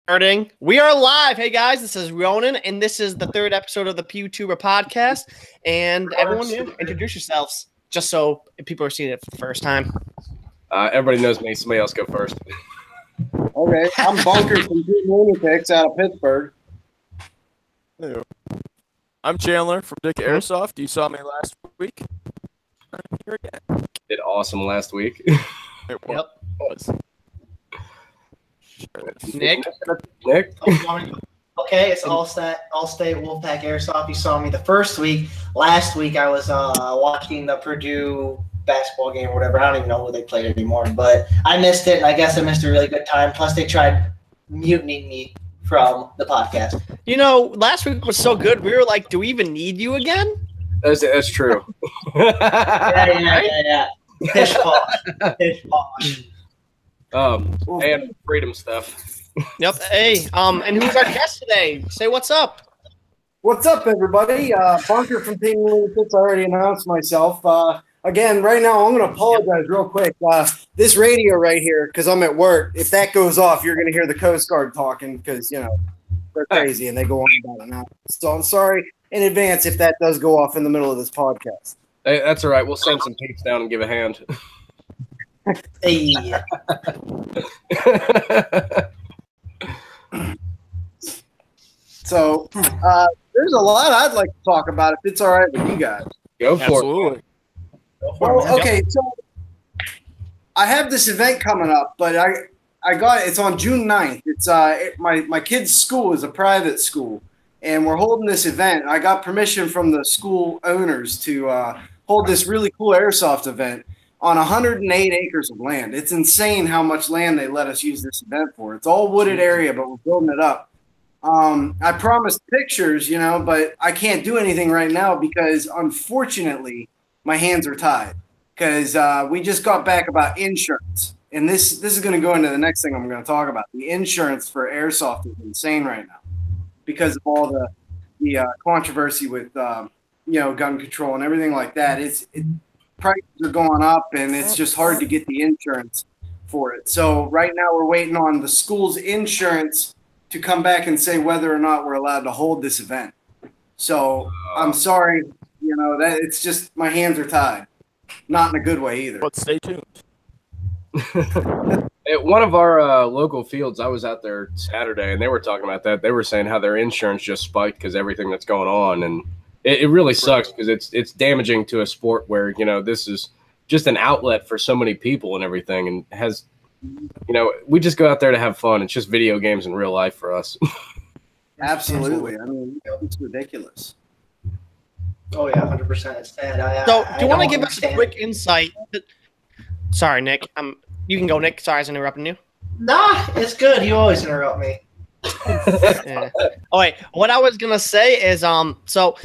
Starting. We are live. Hey guys, this is Ronan, and this is the third episode of the Pewtuber podcast. And everyone, introduce yourselves, just so people are seeing it for the first time. Everybody knows me. Somebody else go first. Okay, I'm Bunker from Two Lunatics out of Pittsburgh. Hey. I'm Chandler from D.I.C.K.A. Airsoft. You saw me last week. I'm here again. Did awesome last week. It was. Nick. Okay, it's All-State Wolfpack Airsoft. You saw me the first week. Last week I was watching the Purdue basketball game or whatever. I don't even know who they played anymore, but I missed it, and I guess I missed a really good time. Plus, they tried mutinying me from the podcast. You know, last week was so good. We were like, do we even need you again? That's true. Yeah. Pish posh. And freedom stuff. Yep. Hey, and who's our guest today? Say what's up. What's up, everybody? Bunker from Team Lunatics. I already announced myself. Again, right now, I'm going to apologize real quick. This radio right here, because I'm at work, if that goes off, you're going to hear the Coast Guard talking because, you know, they're crazy and they go on about it now. So I'm sorry in advance if that does go off in the middle of this podcast. Hey, that's all right. We'll send some peeps down and give a hand. Hey. So there's a lot I'd like to talk about if it's all right with you guys. Go for Absolutely. it. Well, okay, so I have this event coming up, but I got it. It's on June 9th. It's my kid's school is a private school, and we're holding this event. I got permission from the school owners to hold this really cool airsoft event on 108 acres of land. It's insane how much land they let us use this event for. It's all wooded area, but we're building it up. I promised pictures, you know, but I can't do anything right now because, unfortunately, my hands are tied because we just got back about insurance. And this is going to go into the next thing I'm going to talk about. The insurance for airsoft is insane right now because of all the controversy with, gun control and everything like that. Prices are going up, and it's just hard to get the insurance for it. So right now we're waiting on the school's insurance to come back and say whether or not we're allowed to hold this event. So I'm sorry, you know, that it's just my hands are tied. Not in a good way either. But stay tuned. At one of our local fields, I was out there Saturday, and they were talking about that. They were saying how their insurance just spiked because everything that's going on, and it really sucks because it's damaging to a sport where, you know, this is just an outlet for so many people and everything, and has, you know, we just go out there to have fun. It's just video games in real life for us. Absolutely. I mean, it's ridiculous. Oh, yeah, 100%. It's sad. So, do you want to give us a quick insight? Sorry, Nick. You can go, Nick. Sorry, I was interrupting you. Nah, it's good. You always interrupt me. Yeah. Oh, wait. What I was gonna say is, so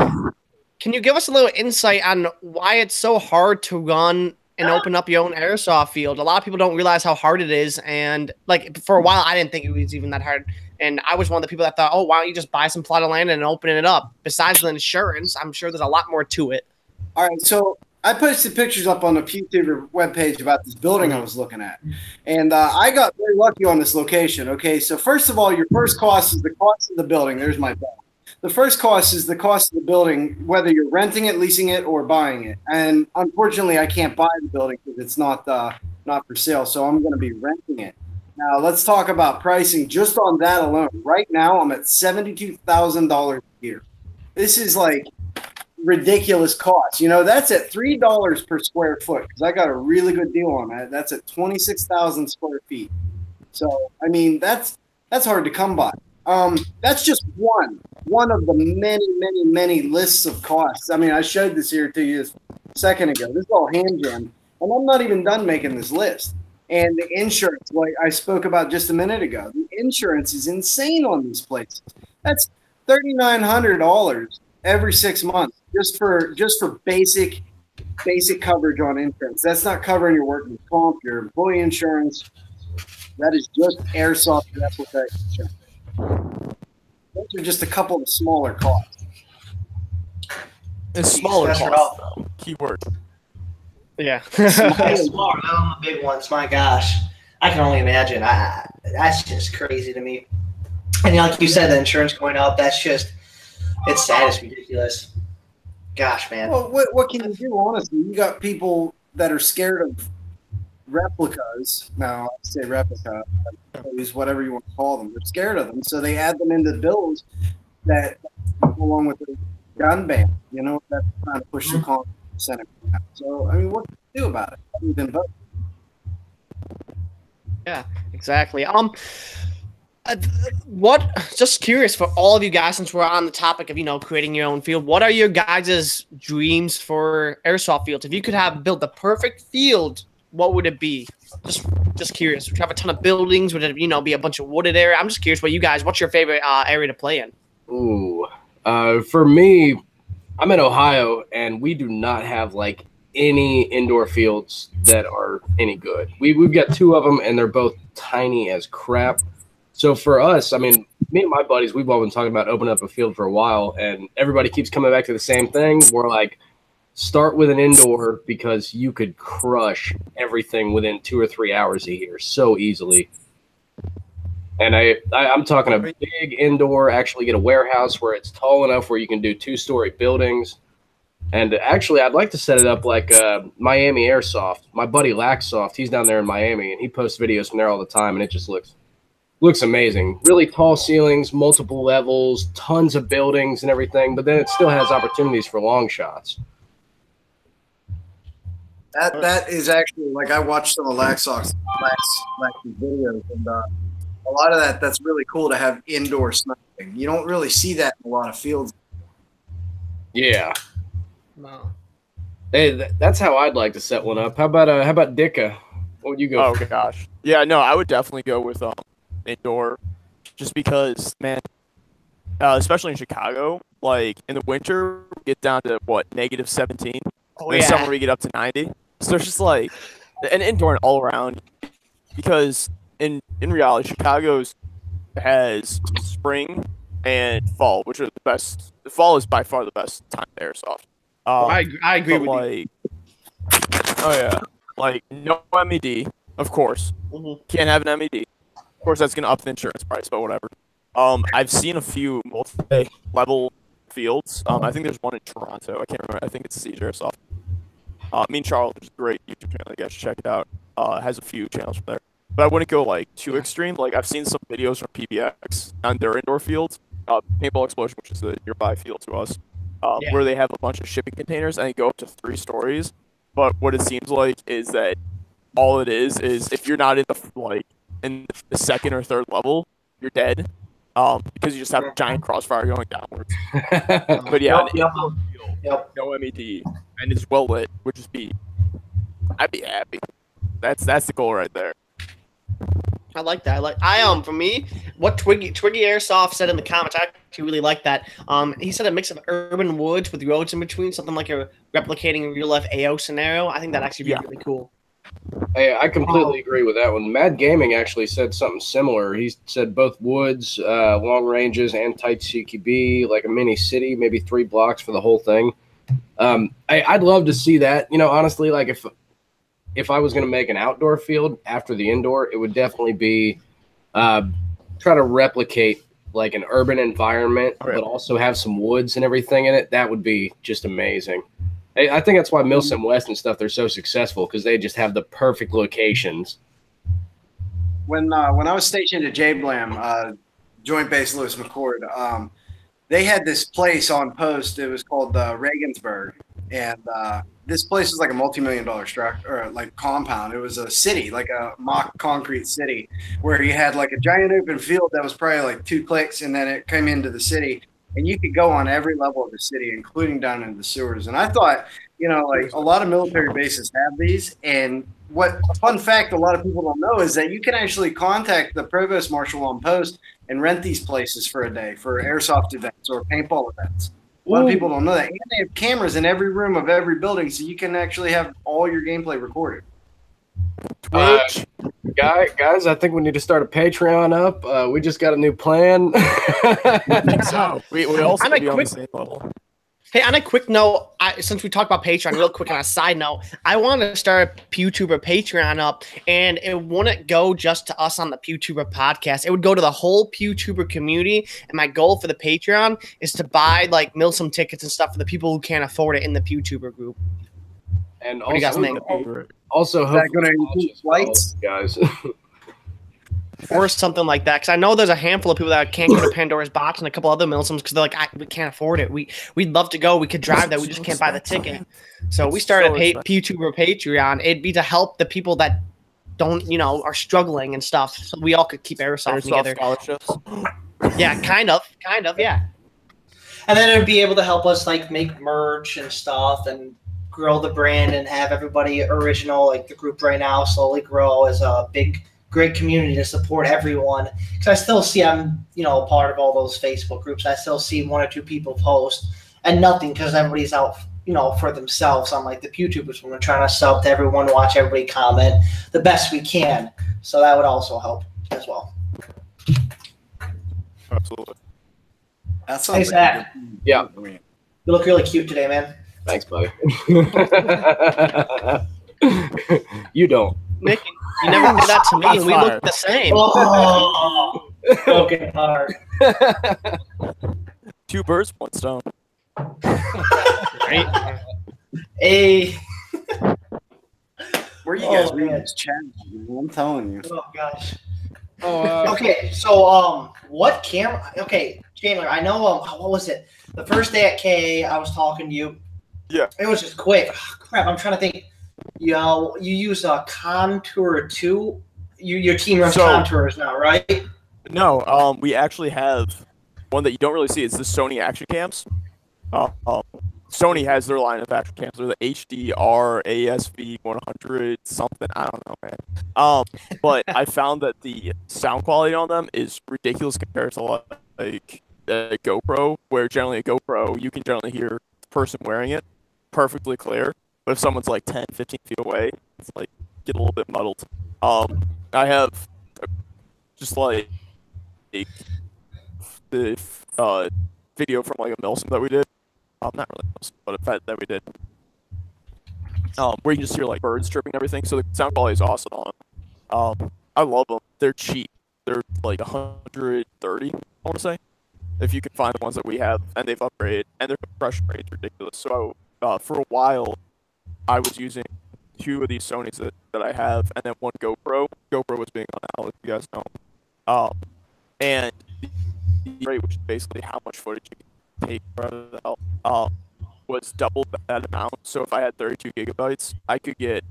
can you give us a little insight on why it's so hard to run and open up your own airsoft field? A lot of people don't realize how hard it is, and like for a while, I didn't think it was even that hard. And I was one of the people that thought, oh, why don't you just buy some plot of land and open it up? Besides the insurance, I'm sure there's a lot more to it. All right, so I posted pictures up on the Pewtuber webpage about this building I was looking at. And I got very lucky on this location. Okay, so first of all, your first cost is the cost of the building. There's my bell. The first cost is the cost of the building, whether you're renting it, leasing it, or buying it. And unfortunately, I can't buy the building because it's not for sale, so I'm going to be renting it. Now, let's talk about pricing just on that alone. Right now, I'm at $72,000 a year. This is like ridiculous cost. You know, that's at $3 per square foot because I got a really good deal on that. That's at 26,000 square feet. So, I mean, that's hard to come by. That's just one of the many lists of costs. I mean, I showed this here to you a second ago. This is all hand jammed, and I'm not even done making this list. And the insurance, like I spoke about just a minute ago, the insurance is insane on these places. That's $3,900 every 6 months just for basic coverage on insurance. That's not covering your workman's comp, your employee insurance. That is just airsoft replica insurance. Those are just a couple of smaller costs. It's smaller costs, though. Keyword. Yeah. Small, not the big ones. My gosh, I can only imagine. That's just crazy to me. And like you said, the insurance going up, it's sad. It's ridiculous. Gosh, man. Well, what can you do, honestly? You got people that are scared of replicas. Now, I say replica, use whatever you want to call them. They're scared of them, so they add them into bills that go along with the gun ban. You know, that's trying to push the Senate. So, I mean, what can you do about it? Other than vote? Yeah, exactly. What? Just curious for all of you guys, since we're on the topic of creating your own field. What are your guys' dreams for airsoft fields? If you could build the perfect field, what would it be? Just curious. Would you have a ton of buildings? Would it be a bunch of wooded area? I'm just curious. What's your favorite area to play in? Ooh, for me, I'm in Ohio, and we do not have like any indoor fields that are any good. We've got 2 of them, and they're both tiny as crap. So for us, I mean, me and my buddies, we've all been talking about opening up a field for a while, and everybody keeps coming back to the same thing. We're like, start with an indoor because you could crush everything within 2 or 3 hours a year so easily. And I'm talking a big indoor, actually get a warehouse where it's tall enough where you can do 2-story buildings. And actually, I'd like to set it up like Miami Airsoft. My buddy Laxsoft, he's down there in Miami, and he posts videos from there all the time, and it just looks amazing. Really tall ceilings, multiple levels, tons of buildings and everything, but then it still has opportunities for long shots. That is actually, like, I watched some of Lax's videos, and a lot of that's really cool to have indoor sniping. You don't really see that in a lot of fields. Yeah. No. Hey, that's how I'd like to set one up. How about D.I.C.K.A? What would you go Oh for? gosh, yeah, no, I would definitely go with indoor, just because, man, especially in Chicago, like in the winter, we get down to what, -17. In the summer we get up to 90. So it's just like an indoor and all around, because in reality, Chicago's has spring and fall, which are the best. The fall is by far the best time to airsoft. I agree with you. Oh yeah, like no MED, of course. Can't have an MED. Of course, that's gonna up the insurance price, but whatever. I've seen a few multi-level fields. I think there's one in Toronto. I can't remember. I think it's Siege Airsoft. Me and Charles, which is a great YouTube channel. You guys should check it out. Has a few channels from there. But I wouldn't go like too extreme. Like I've seen some videos from PBX on their indoor fields, Paintball Explosion, which is a nearby field to us, where they have a bunch of shipping containers and they go up to 3 stories. But what it seems like is that all it is if you're not in the second or third level, you're dead, because you just have a giant crossfire going downwards. But yeah, no MED, and it's well lit, would just be, I'd be happy. That's the goal right there. I like that. For me, what Twiggy Airsoft said in the comments, I actually really like that. He said a mix of urban woods with roads in between, something like a replicating real life AO scenario. I think that actually be really cool. Hey, I completely agree with that one. Mad Gaming actually said something similar. He said both woods, long ranges, and tight CQB, like a mini city, maybe 3 blocks for the whole thing. I'd love to see that. Honestly, like if I was going to make an outdoor field after the indoor, it would definitely be try to replicate like an urban environment, but also have some woods and everything in it. That would be just amazing. I think that's why Milsim West and stuff, they're so successful, because they just have the perfect locations. When I was stationed at JBLAM, Joint Base Lewis McCord, they had this place on post. It was called Regensburg, and this place was like a multi-million-dollar structure, or like compound. It was a city, like a mock concrete city, where you had like a giant open field that was probably like 2 clicks, and then it came into the city. And you could go on every level of the city, including down into the sewers. And I thought, like a lot of military bases have these. And fun fact a lot of people don't know is that you can actually contact the provost marshal on post and rent these places for a day for airsoft events or paintball events. A lot of people don't know that. And they have cameras in every room of every building, so you can actually have all your gameplay recorded. Twitch. Guys, I think we need to start a Patreon up. We just got a new plan. I think so. We also be on the same level. Hey, on a quick note, since we talked about Patreon, real quick on a side note, I want to start a Pewtuber Patreon up, and it wouldn't go just to us on the Pewtuber podcast. It would go to the whole Pewtuber community, and my goal for the Patreon is to buy, like, some tickets and stuff for the people who can't afford it in the Pewtuber group. And what do you guys think? Also, Is that going to include flights? Guys. Or something like that, because I know there's a handful of people that can't go to Pandora's Box and a couple other Milsums because they're like, we can't afford it. We'd love to go. We could drive that. We just can't buy the ticket. So we started a Pewtuber Patreon. It'd be to help the people that don't, are struggling and stuff. So we all could keep Airsoft together. Scholarships. Yeah, kind of, yeah. And then it'd be able to help us like make merch and stuff and grow the brand and have everybody original, like the group right now, slowly grow as a big, great community to support everyone. Because I still see I'm, part of all those Facebook groups. I still see one or two people post and nothing because everybody's out, for themselves. On like the Pewtubers, when we're trying to sub to everyone, watch everybody comment the best we can. So that would also help as well. Absolutely. That Hey, sounds Zach. Yeah. You look really cute today, man. Thanks, buddy. You don't. Nick, you never did that to me, and we look the same. Oh, okay, hard. 2 birds, 1 stone. Right? Hey. Where you guys Oh, reading man. this chat? I'm telling you. Oh gosh. Oh, Okay, so what camera? Okay, Chandler, I know. What was it? The first day at K, I was talking to you. Yeah. It was just quick. Oh, crap, I'm trying to think. You use a Contour 2. Your team runs Contours now, right? No, we actually have one that you don't really see. It's the Sony action cams. Sony has their line of action cams. They're the HDR ASV 100 something. I don't know, man. But I found that the sound quality on them is ridiculous compared to like a GoPro, where generally a GoPro you can generally hear the person wearing it perfectly clear. But if someone's like 10, 15 feet away, it's like get a little bit muddled. I have just like the video from like a Milsim that we did. Not really Milsim, but a fet that we did. Where you can just hear like birds chirping and everything. So the sound quality is awesome on them. I love them. They're cheap. They're like 130, I want to say, if you can find the ones that we have, and they've upgraded, and their compression rate is ridiculous. So for a while, I was using 2 of these Sonys that I have, and then 1 GoPro. GoPro was being on out, if you guys know. And the rate, which is basically how much footage you can take out of the hell, was double that amount. So if I had 32 gigabytes, I could get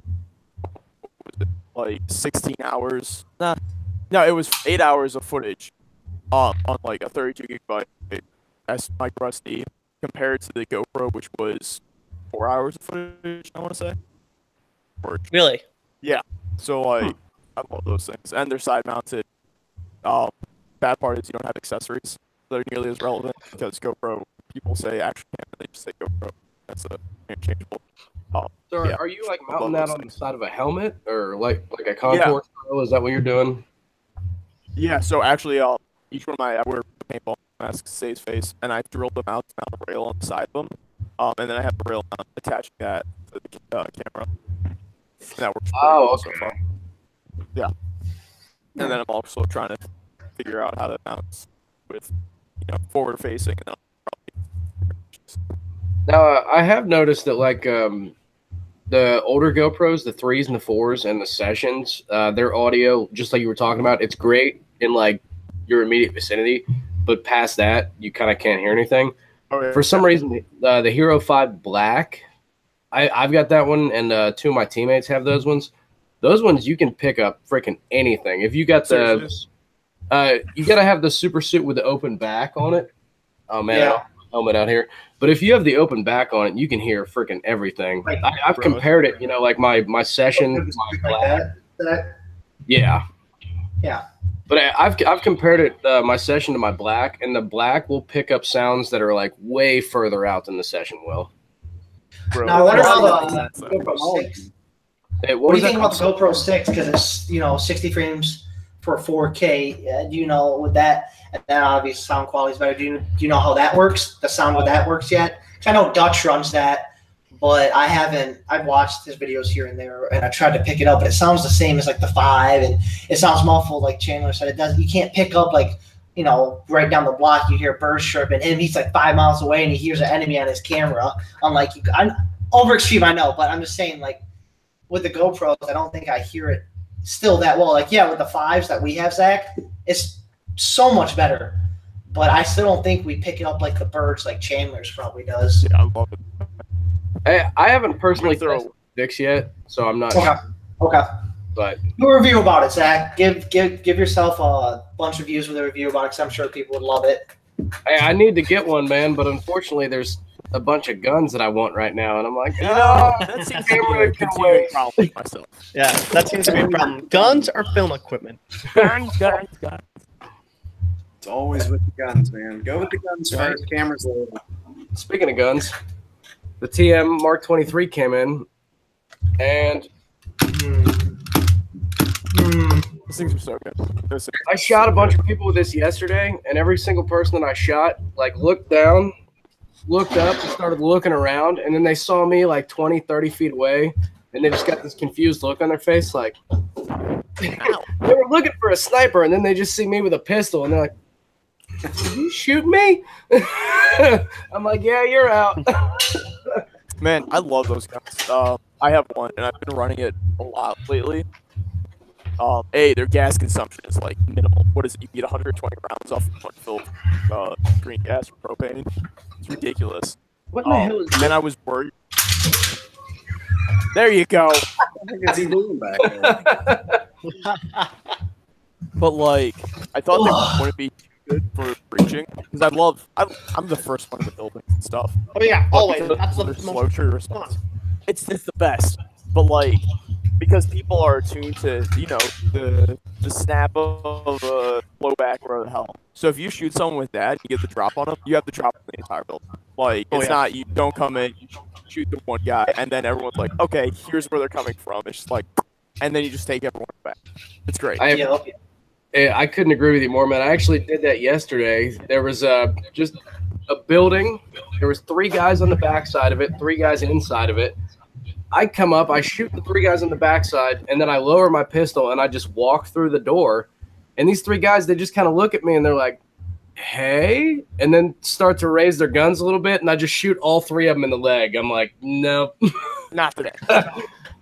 like 16 hours. No, it was 8 hours of footage on like a 32 gigabyte micro SD compared to the GoPro, which was 4 hours of footage, I want to say. Really? Yeah. So, like, I love those things. And they're side-mounted. Bad part is you don't have accessories that are nearly as relevant because GoPro, people say action cam, and they just say GoPro. That's interchangeable. So yeah. Are you, like, mounting that on the side of a helmet? Or, like a contour style? Is that what you're doing? Yeah, so actually, each one of I wear paintball masks, saves face, and I drilled them out to mount a rail on the side of them. And then I have a rail attaching that to the camera. And that works pretty well so far. Yeah. And then I'm also trying to figure out how that mounts with, forward facing. And Now, I have noticed that, like, the older GoPros, the 3s and the 4s and the Sessions, their audio, just like you were talking about, it's great in, like, your immediate vicinity. But past that, you kind of can't hear anything. Oh, yeah. For some reason, the Hero 5 Black, I've got that one, and 2 of my teammates have those ones. Those ones, you can pick up freaking anything. If you got the, you got to have the super suit with the open back on it. Oh, man, Yeah. helmet out here. But if you have the open back on it, you can hear freaking everything. Like, I've compared it, like my Session, my Black. Yeah. Yeah. But I've compared it, my Session to my Black, and the Black will pick up sounds that are like way further out than the Session will. Bro, Now, what about that's the GoPro 6? Hey, What do you think about the GoPro 6? Because it's 60 frames for 4K. Do you know with that? And then obviously sound quality is better. Do you know how that works? The sound with that works yet? I know Dutch runs that, but I haven't. I've watched his videos here and there, and I tried to pick it up, but it sounds the same as like the 5, and it sounds muffled, like Chandler said. It does. You can't pick up like right down the block. You hear birds chirping, and he's like 5 miles away, and he hears an enemy on his camera. Unlike I'm over extreme, I know, but I'm just saying like with the GoPros, I don't think I hear it still that well. Like with the 5s that we have, Zach, it's so much better. But I still don't think we pick it up like the birds, like Chandler's probably does. Yeah, I love it. I haven't personally thrown dicks yet, so I'm not. Okay. But do a review about it, Zach. Give yourself a bunch of views with a review about it, because I'm sure people would love it. Hey, I need to get one, man. But unfortunately, there's a bunch of guns that I want right now, and I'm like, that seems to be a continuing problem myself. Yeah, that seems to be a problem. Guns or film equipment? Guns. It's always with the guns, man. Go with the guns first. Cameras later. Speaking of guns, the TM Mark 23 came in, and These things are so good. I shot a bunch of people with this yesterday, and every single person that I shot, like, looked down, looked up, and started looking around, and then they saw me like 20, 30 feet away, and they just got this confused look on their face, like, they were looking for a sniper, and then they just see me with a pistol, and they're like, did you shoot me? I'm like, yeah, you're out. Man, I love those guns. I have one, and I've been running it a lot lately. Their gas consumption is like minimal. What is it? You get 120 rounds off one filled green gas or propane. It's ridiculous. What the hell is and then I was worried. There you go. What is he doing back there? But like, I thought they wouldn't be too good for breaching because I'm the first one in the building and stuff. Oh yeah, always. That's the slow trigger response. It's the best, but like. Because people are attuned to, the snap of a blowback or the hell. So if you shoot someone with that, you get the drop on them, you have the drop on the entire building. Like, it's not, you don't come in, you shoot the one guy, and then everyone's like, okay, here's where they're coming from. It's just like, and then you just take everyone back. It's great. I couldn't agree with you more, man. I actually did that yesterday. There was just a building. There was 3 guys on the backside of it, 3 guys inside of it. I come up, I shoot the 3 guys on the backside, and then I lower my pistol, and I just walk through the door. And these 3 guys, they just kind of look at me, and they're like, hey? And then start to raise their guns a little bit, and I just shoot all 3 of them in the leg. I'm like, no. Not today.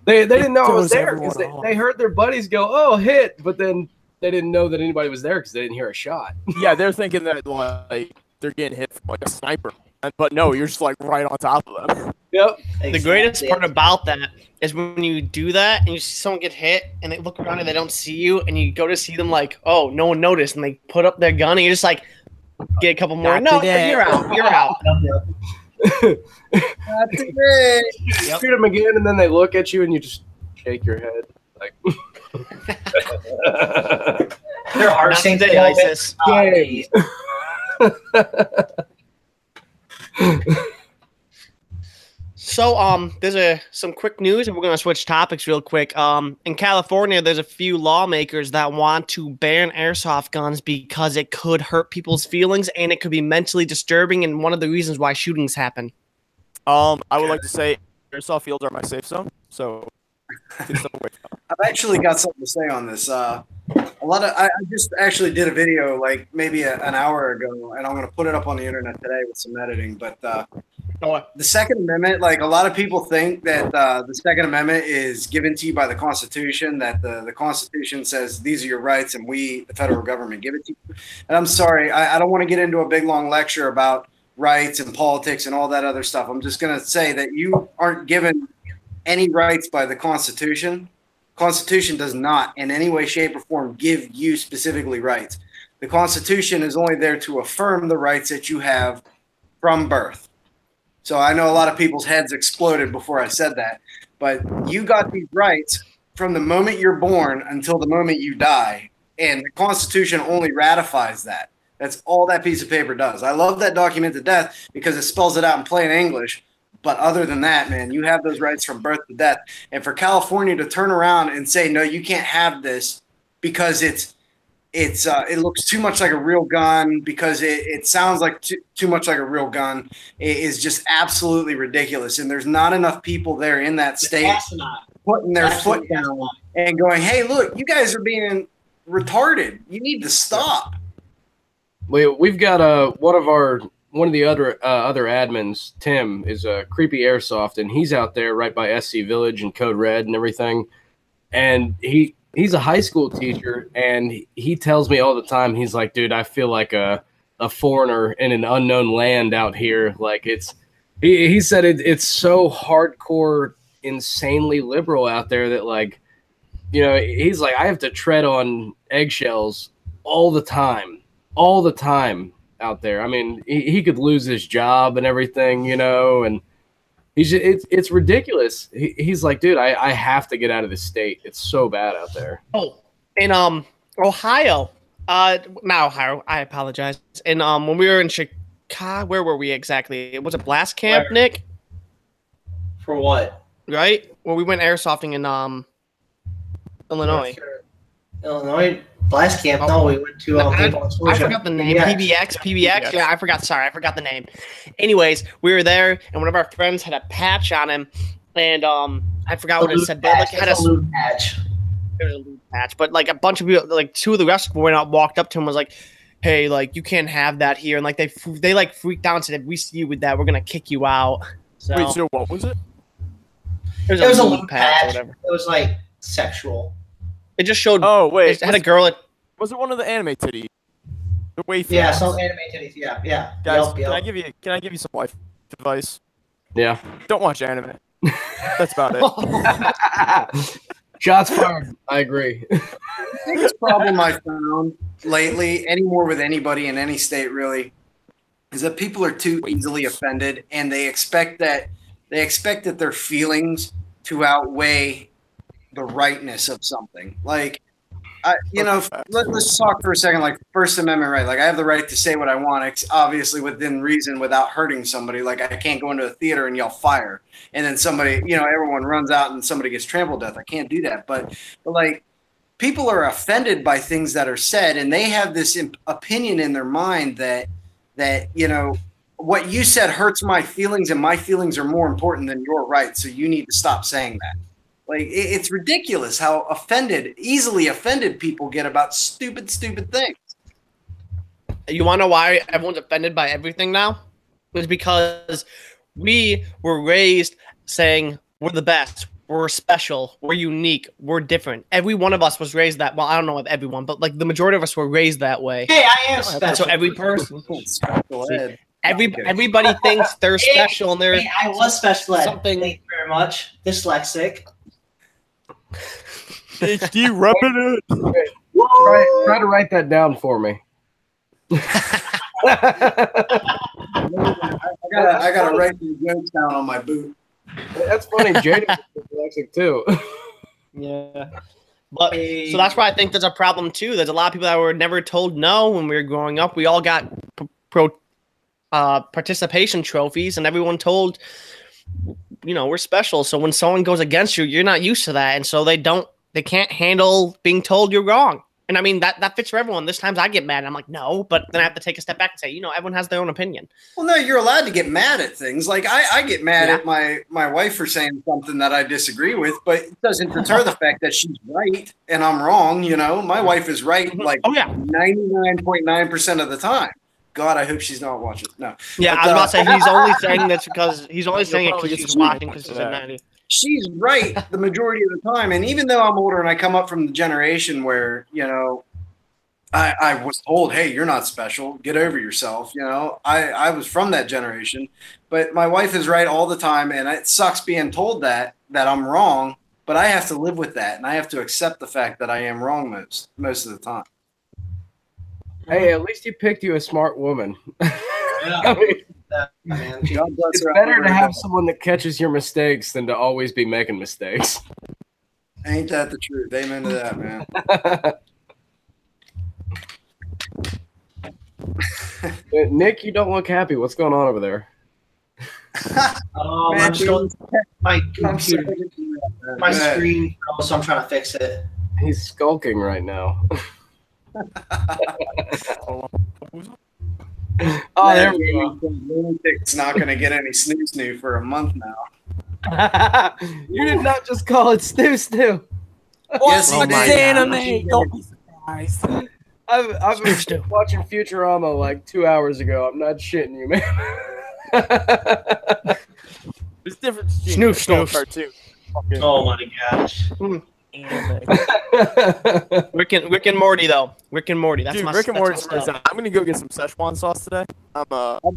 They didn't know I was there because they heard their buddies go, oh, hit. But then they didn't know that anybody was there because they didn't hear a shot. Yeah, they're thinking that like they're getting hit from like a sniper. But no, you're just like right on top of them. Yep. Exactly. The greatest part about that is when you do that and you see someone get hit and they look around and they don't see you and you go to see them like, oh, no one noticed, and they put up their gun and you're just like, get a couple more. No, you're out. You're out. Not today. Yep. Shoot them again, and then they look at you and you just shake your head like. Their heart sinks. ISIS. So, there's some quick news, and we're going to switch topics real quick. In California, there's a few lawmakers that want to ban airsoft guns because it could hurt people's feelings and it could be mentally disturbing, and one of the reasons why shootings happen. I would like to say airsoft fields are my safe zone, so get stuff away from them. I've actually got something to say on this. I just actually did a video like maybe an hour ago, and I'm going to put it up on the internet today with some editing. But the Second Amendment, like a lot of people think that the Second Amendment is given to you by the Constitution, that the Constitution says these are your rights and we, the federal government, give it to you. And I'm sorry, I don't want to get into a big long lecture about rights and politics and all that other stuff. I'm just going to say that you aren't given any rights by the Constitution. Constitution does not in any way, shape, or form give you specifically rights. The Constitution is only there to affirm the rights that you have from birth. So I know a lot of people's heads exploded before I said that, but you got these rights from the moment you're born until the moment you die, and the Constitution only ratifies that. That's all that piece of paper does. I love that document to death because it spells it out in plain English. But other than that, man, you have those rights from birth to death. And for California to turn around and say, no, you can't have this because it's it looks too much like a real gun because it sounds like too much like a real gun. It is just absolutely ridiculous, and there's not enough people there in that state putting their foot down and going, "Hey, look, you guys are being retarded. You need to stop." We've got one of the other admins, Tim, is a Creepy Airsoft, and he's out there right by SC Village and Code Red and everything, and he's a high school teacher, and he tells me all the time, he's like, dude, I feel like a foreigner in an unknown land out here. Like he said it's so hardcore, insanely liberal out there that, like, you know, he's like, I have to tread on eggshells all the time out there. I mean, he could lose his job and everything, you know, and it's ridiculous. He's like, dude, I have to get out of the state. It's so bad out there. Oh, in Ohio, not Ohio. I apologize. And when we were in Chicago, where were we exactly? It was a blast camp, Where? Nick. For what? Right? Well, we went airsofting in Illinois. Illinois blast camp. No, we went to I forgot the name. PBX. Yeah, I forgot. Sorry, I forgot the name. Anyways, we were there, and one of our friends had a patch on him, and I forgot what it said. But like, it had a lube patch. It was a lube patch, but like a bunch of people, like two of the rest went out, walked up to him, was like, "Hey, like you can't have that here," and like they like freaked out and said, "If we see you with that, we're gonna kick you out." So, Wait, so what was it? it was a lube patch. or whatever. It was like sexual. It just showed. Oh wait, it had a girl. Was it one of the anime titties? The waif. Yeah, some anime titties. Yeah. Guys, Yep. can I give you some life advice? Yeah. Don't watch anime. That's about it. Shots fired. I agree. The biggest problem I found lately, anymore with anybody in any state really, is that people are too easily offended, and they expect that their feelings to outweigh the rightness of something. Like, let's talk for a second. Like First Amendment right. Like I have the right to say what I want, obviously within reason, without hurting somebody. Like I can't go into a theater and yell fire, and then somebody, everyone runs out and somebody gets trampled to death. I can't do that. But like, people are offended by things that are said, and they have this opinion in their mind that what you said hurts my feelings, and my feelings are more important than your right. So you need to stop saying that. Like, it's ridiculous how easily offended people get about stupid things. You want to know why everyone's offended by everything now? It's because we were raised saying we're the best, we're special, we're unique, we're different. Every one of us was raised that. Well, I don't know if everyone, but like the majority of us were raised that way. Hey, I am special. So every person, Special ed. everybody thinks they're special, and they're. Hey, I was special ed. Something. Thank you very much. Dyslexic. HD rubbing it. Try to write that down for me. I gotta write these jokes down on my boot. That's funny. Jaden was dyslexic too. Yeah. But so that's why I think there's a problem too. There's a lot of people that were never told no when we were growing up. We all got participation trophies, and everyone told, we're special. So when someone goes against you, you're not used to that, and so they can't handle being told you're wrong. And I mean that fits for everyone. There's times I get mad, and I'm like, no, but then I have to take a step back and say, everyone has their own opinion. Well, no, you're allowed to get mad at things. Like I get mad at my wife for saying something that I disagree with, but it doesn't deter the fact that she's right and I'm wrong. My wife is right like 99.9% of the time. God, I hope she's not watching. No. Yeah, but, I was about to say he's only saying this because he's only saying it because she's watching because she's at 90. She's right the majority of the time, and even though I'm older and I come up from the generation where I was told, hey, you're not special, get over yourself. I was from that generation, but my wife is right all the time, and it sucks being told that I'm wrong. But I have to live with that, and I have to accept the fact that I am wrong most of the time. Hey, at least he picked you a smart woman. Yeah. It's better to have someone that catches your mistakes than to always be making mistakes. Ain't that the truth? Amen to that, man. Nick, you don't look happy. What's going on over there? I'm just going my computer, my screen, so I'm trying to fix it. He's skulking right now. Oh, there we go. Lunatic's not going to get any snoo for a month now. You did not just call it stew. Yes, Oh he my did. anime. Don't be surprised. I've been watching Futurama like 2 hours ago. I'm not shitting you, man. There's a difference between Snoof. cartoon. Oh my gosh. Anime. Rick and Morty though. Rick and Morty. That's Dude, my Rick and that's Morty's my pretty stuff. sound. I'm gonna go get some Szechuan sauce today.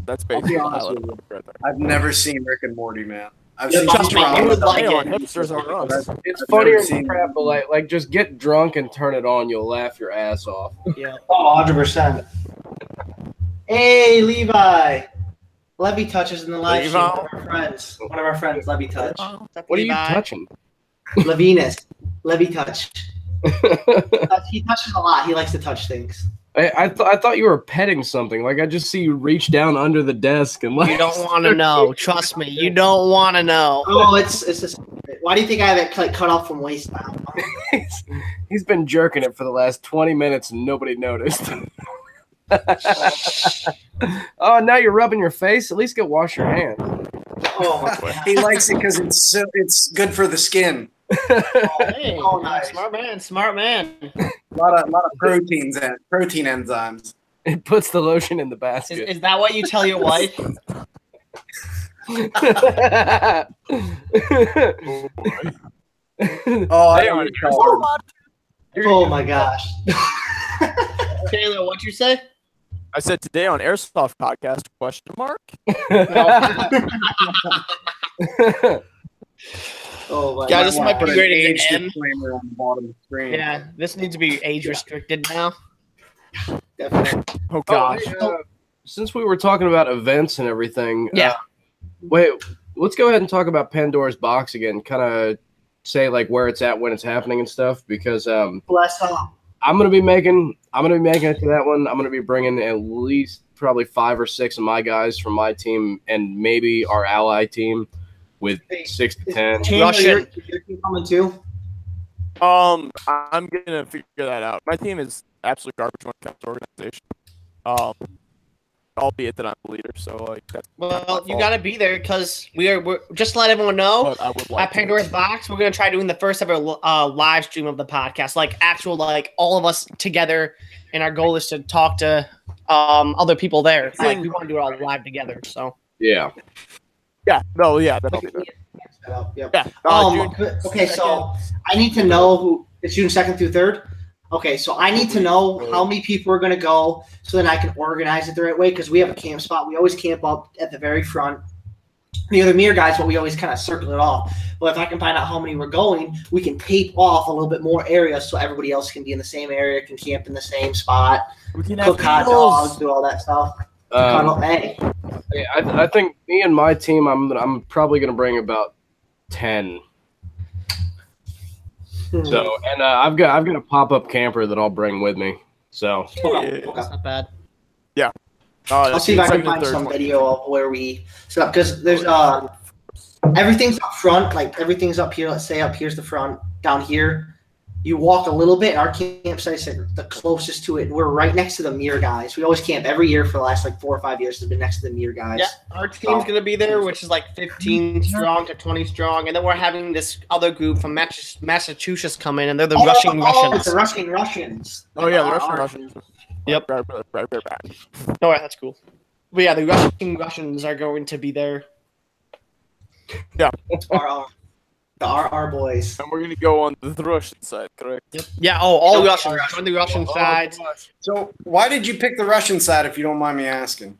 That's basically the honest highlight with of it right there. I've never seen Rick and Morty, man. I've Yeah, seen trust me, Futurama. you would like Hey, on it. hipsters on us. It's I've funnier never than seen crap, but like just get drunk and turn it on. You'll laugh your ass off. Yeah. Oh, 100%. Hey, Levi. Levy touches in the live stream. Levi? One of our friends, Levy touch. What are you touching? Levinus. Levy touch. He touches a lot. He likes to touch things. I thought you were petting something. Like I just see you reach down under the desk and like. You don't want to know. Trust me. You don't want to know. Oh, it's just. Why do you think I have it cut off from waist down? He's been jerking it for the last 20 minutes and nobody noticed. Oh, now you're rubbing your face. At least go wash your hands. Oh my god. He likes it because it's good for the skin. Hey, Oh, nice. Smart man. A lot of protein enzymes. It puts the lotion in the Is, basket. is that what you tell your wife? Oh, I don't know. Oh my gosh. Taylor, what'd you say? I said today on Airsoft podcast, question mark? Oh my Guys, this god. might be Put an ready age to end. disclaimer on the bottom of the screen. Yeah, this needs to be age restricted now. Definitely. Oh Oh, gosh. hey, since we were talking about events and everything, Yeah. wait, let's go ahead and talk about Pandora's Box again. Kind of say like where it's at, when it's happening, and stuff. Because Bless up. I'm gonna be making it to that one. I'm gonna be bringing at least probably 5 or 6 of my guys from my team, and maybe our ally team with 6 to 10. Chandler, Russian. your team coming too? I'm gonna figure that out. My team is absolute garbage when it comes to organization. Albeit that I'm the leader, so like that's Well, you got to be there because we're just to let everyone know. But I would like At Pandora's Box, we're gonna try doing the first ever live stream of the podcast, like actual, like all of us together, and our goal is to talk to other people there. Like we want to do it all live together. So Yeah. that'll be good. Yep. Yeah. June Okay, so I need to know who it's June 2nd through 3rd. Okay, so I need to know how many people are going to go so then I can organize it the right way because we have a camp spot. We always camp up at the very front near the mirror guys, but we always kind of circle it off. But if I can find out how many we're going, we can tape off a little bit more area so everybody else can be in the same area, can camp in the same spot, we can cook hot dogs, do all that stuff. Hey, I think me and my team, I'm probably gonna bring about 10. So, and I've got a pop-up camper that I'll bring with me. So, that's not bad. I'll see if I can find some video of where we set up because there's everything's up front, like everything's up here. Let's say up here's the front. Down here, you walk a little bit. Our campsite's the closest to it. We're right next to the mirror guys. We always camp every year for the last like 4 or 5 years. Has been next to the mirror guys. Yeah, our team's gonna be there, which is like 15 strong to 20 strong, and then we're having this other group from Massachusetts come in, and they're the Russian It's the Russians. Russians. Oh yeah, the Russians. Yep. Right back. All right, that's cool. But yeah, the Russians are going to be there. Our boys. And we're gonna go on the Russian side, correct? Yep. Yeah. Oh, all Russians. On the Russian side. So why did you pick the Russian side, if you don't mind me asking?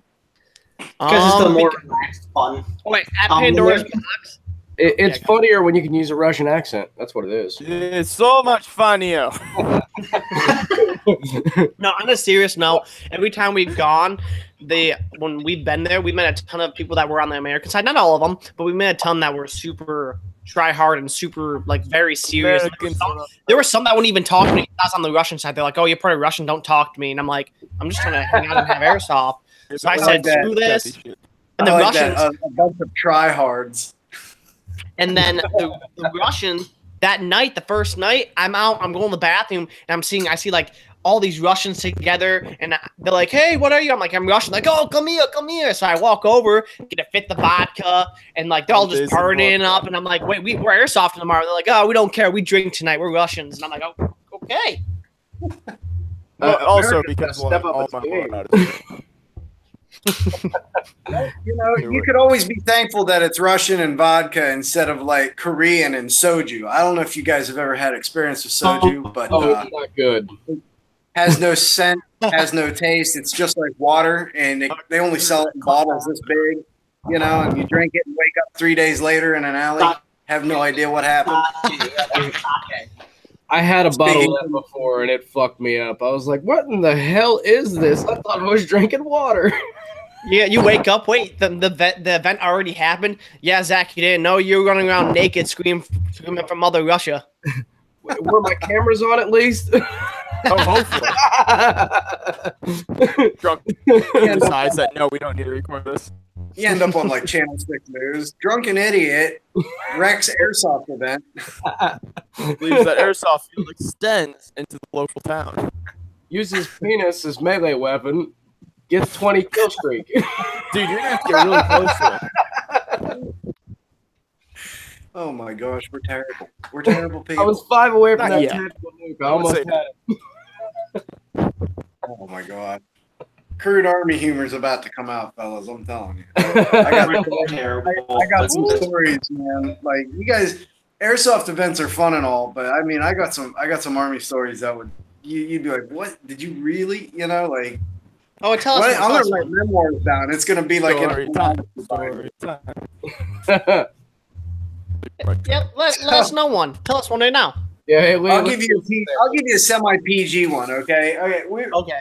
Because it's the more relaxed fun. Wait, at Pandora's there's- Box. it's funnier when you can use a Russian accent. That's what it is. It's so much funnier. No, on a serious note, every time we've gone, when we've been there, we met a ton of people that were on the American side. Not all of them, but we met a ton that were super try hard and super like very serious. There were some that wouldn't even talk to me. I was on the Russian side. They're like, "Oh, you're part of Russian. Don't talk to me." And I'm like, "I'm just trying to hang out and have airsoft." So I said, "Screw this." And the I like Russians, that, a bunch of tryhards. and then the Russians that night, the first night, I'm out, I'm going to the bathroom, and I see like all these Russians together, and they're like, "Hey, what are you?" I'm like, "I'm Russian." Like, "Oh, come here, come here." So I walk over, get a fifth of vodka, and like they're all just partying up, and I'm like, "Wait, we're airsoft tomorrow." They're like, "Oh, we don't care. We drink tonight. We're Russians." And I'm like, "Oh, okay." Also, because step up all its my game. blood. You know, you could always be thankful that it's Russian and vodka instead of like Korean and soju. I don't know if you guys have ever had experience with soju, but it's not good. has no scent, has no taste. It's just like water, and they only sell it in bottles this big, you know, and you drink it and wake up 3 days later in an alley, have no idea what happened. I had a bottle of that before, and it fucked me up. I was like, what in the hell is this? I thought I was drinking water. Yeah, you wake up. Wait, the event already happened. Yeah, Zach, you didn't know. You were running around naked, screaming from Mother Russia. Were my cameras on at least? Oh, hopefully. Drunk decides that no, we don't need to record this. You end up on like Channel 6 News. Drunken idiot wrecks airsoft event. Believes that airsoft field extends into the local town. Uses penis as melee weapon. Gets 20 kill streak. Dude, you're gonna have to get really close to it. Oh my gosh, we're terrible. We're terrible people. I was 5 away from Not that yet. tactical nuke. I almost had it. Oh my god. Crude army humor is about to come out, fellas. I'm telling you. I got some stories, man. Like you guys, airsoft events are fun and all, but I mean, I got some army stories that would you'd be like, what? Did you really? You know, like. Oh, tell us. I'm gonna write memoirs down. It's gonna be like Story time. Yeah, let us know one. Tell us one right now. Yeah, hey, I'll give you a semi PG one. Okay. Okay.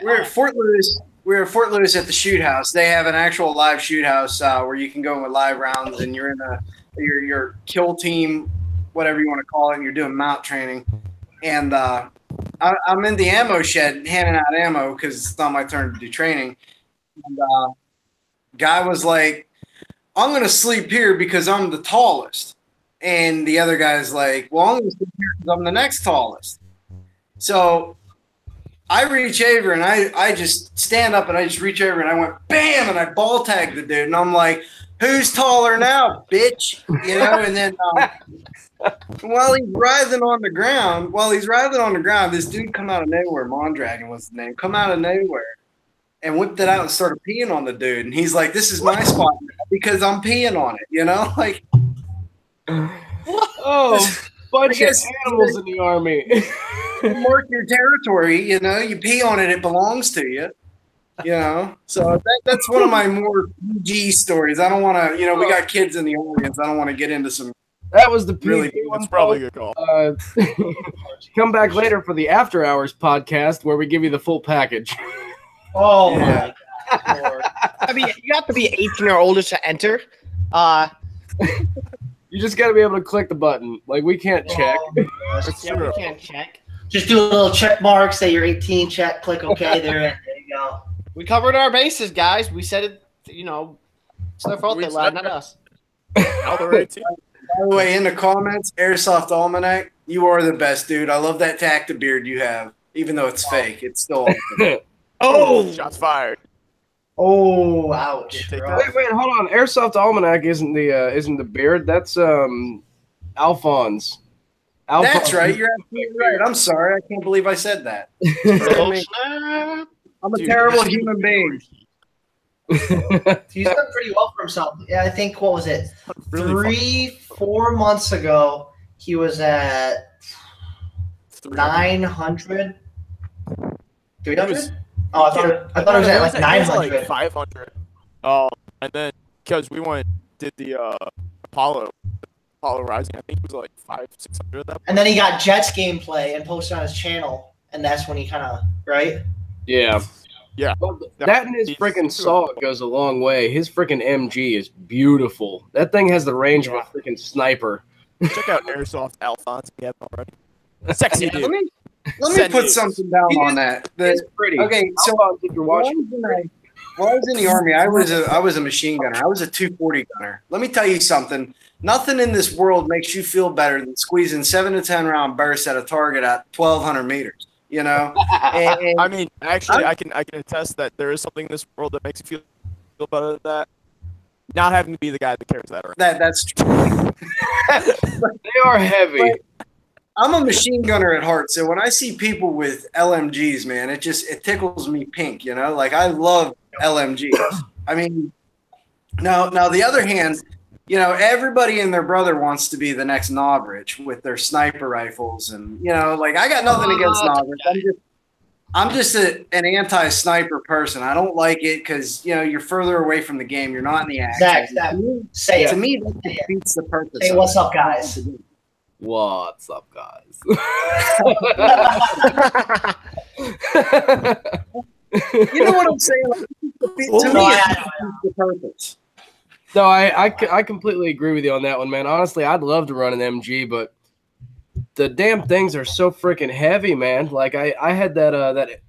We're at Fort Lewis. We're at Fort Lewis at the shoot house. They have an actual live shoot house where you can go in with live rounds, and you're in your kill team, whatever you want to call it. And you're doing mount training, and I'm in the ammo shed handing out ammo because it's not my turn to do training. And guy was like, "I'm gonna sleep here because I'm the tallest." And the other guy's like, "Well, I'm going to sleep here because I'm the next tallest." So I reach over and I just stand up and I just reach over and I went bam and I ball tagged the dude and I'm like, "Who's taller now, bitch?" You know. And then while he's writhing on the ground, this dude come out of nowhere. Mondragon was the name. Come out of nowhere and whipped it out and started peeing on the dude. And he's like, "This is my spot now because I'm peeing on it." You know, like. Oh, bunch of animals in the army. Mark your territory, you know. You pee on it, it belongs to you. You know, so that's one of my more PG stories. I don't want to, you know, we got kids in the audience. I don't want to get into some. That was the Really, PG one. That's probably a good call. Come back later for the After Hours podcast where we give you the full package. Oh Yeah. my Lord. I mean, you have to be 18 or older to enter. You just got to be able to click the button. Like, we can't check. Yeah, we can't check. Just do a little check mark, say you're 18, check, click OK. There you go. We covered our bases, guys. We said it. You know, it's their fault they lied, not us. Now they're 18. By the way, in the comments, Airsoft Almanac, you are the best, dude. I love that tacta beard you have, even though it's fake. It's still awesome. Oh, shots fired. Oh, ouch. Take bro. Wait, hold on. Airsoft Almanac isn't the beard. That's Alphonse. That's right. You're absolutely right. I'm sorry. I can't believe I said that. I'm a terrible human being. He's done pretty well for himself. Yeah, I think, what was it? Really 4 months ago, he was at 900. 300? Oh, I thought it was at like 900. Like 500. And then because we did the Apollo Rising, I think it was like 500-600 at that point. And then he got Jets gameplay and posted on his channel, and that's when he kind of, right? Yeah. Yeah. Well, that and his freaking saw goes a long way. His freaking MG is beautiful. That thing has the range of a freaking sniper. Check out Airsoft Alphonse if you haven't already. Sexy dude. Let me put something down on that. It's pretty. Okay, so Alphonse, if you're watching, while I was in the Army, I was a machine gunner. I was a 240 gunner. Let me tell you something. Nothing in this world makes you feel better than squeezing 7 to 10 round bursts at a target at 1,200 meters. you know. And I mean, actually, I can attest that there is something in this world that makes you feel better than that. Not having to be the guy that carries that around. that's true. They are heavy. But I'm a machine gunner at heart, so when I see people with LMGs, man, it tickles me pink, you know? Like, I love LMGs. I mean, now the other hand, you know, everybody and their brother wants to be the next Nobrich with their sniper rifles, and, you know, like, I got nothing against Nobrich. I'm just an anti-sniper person. I don't like it because, you know, you're further away from the game. You're not in the action. Zach, say it. To me, that defeats the purpose. Hey, what's up, guys? What's up, guys? You know what I'm saying? Like, to me, it defeats the purpose. No, I completely agree with you on that one, man. Honestly, I'd love to run an MG, but the damn things are so freaking heavy, man. Like I had that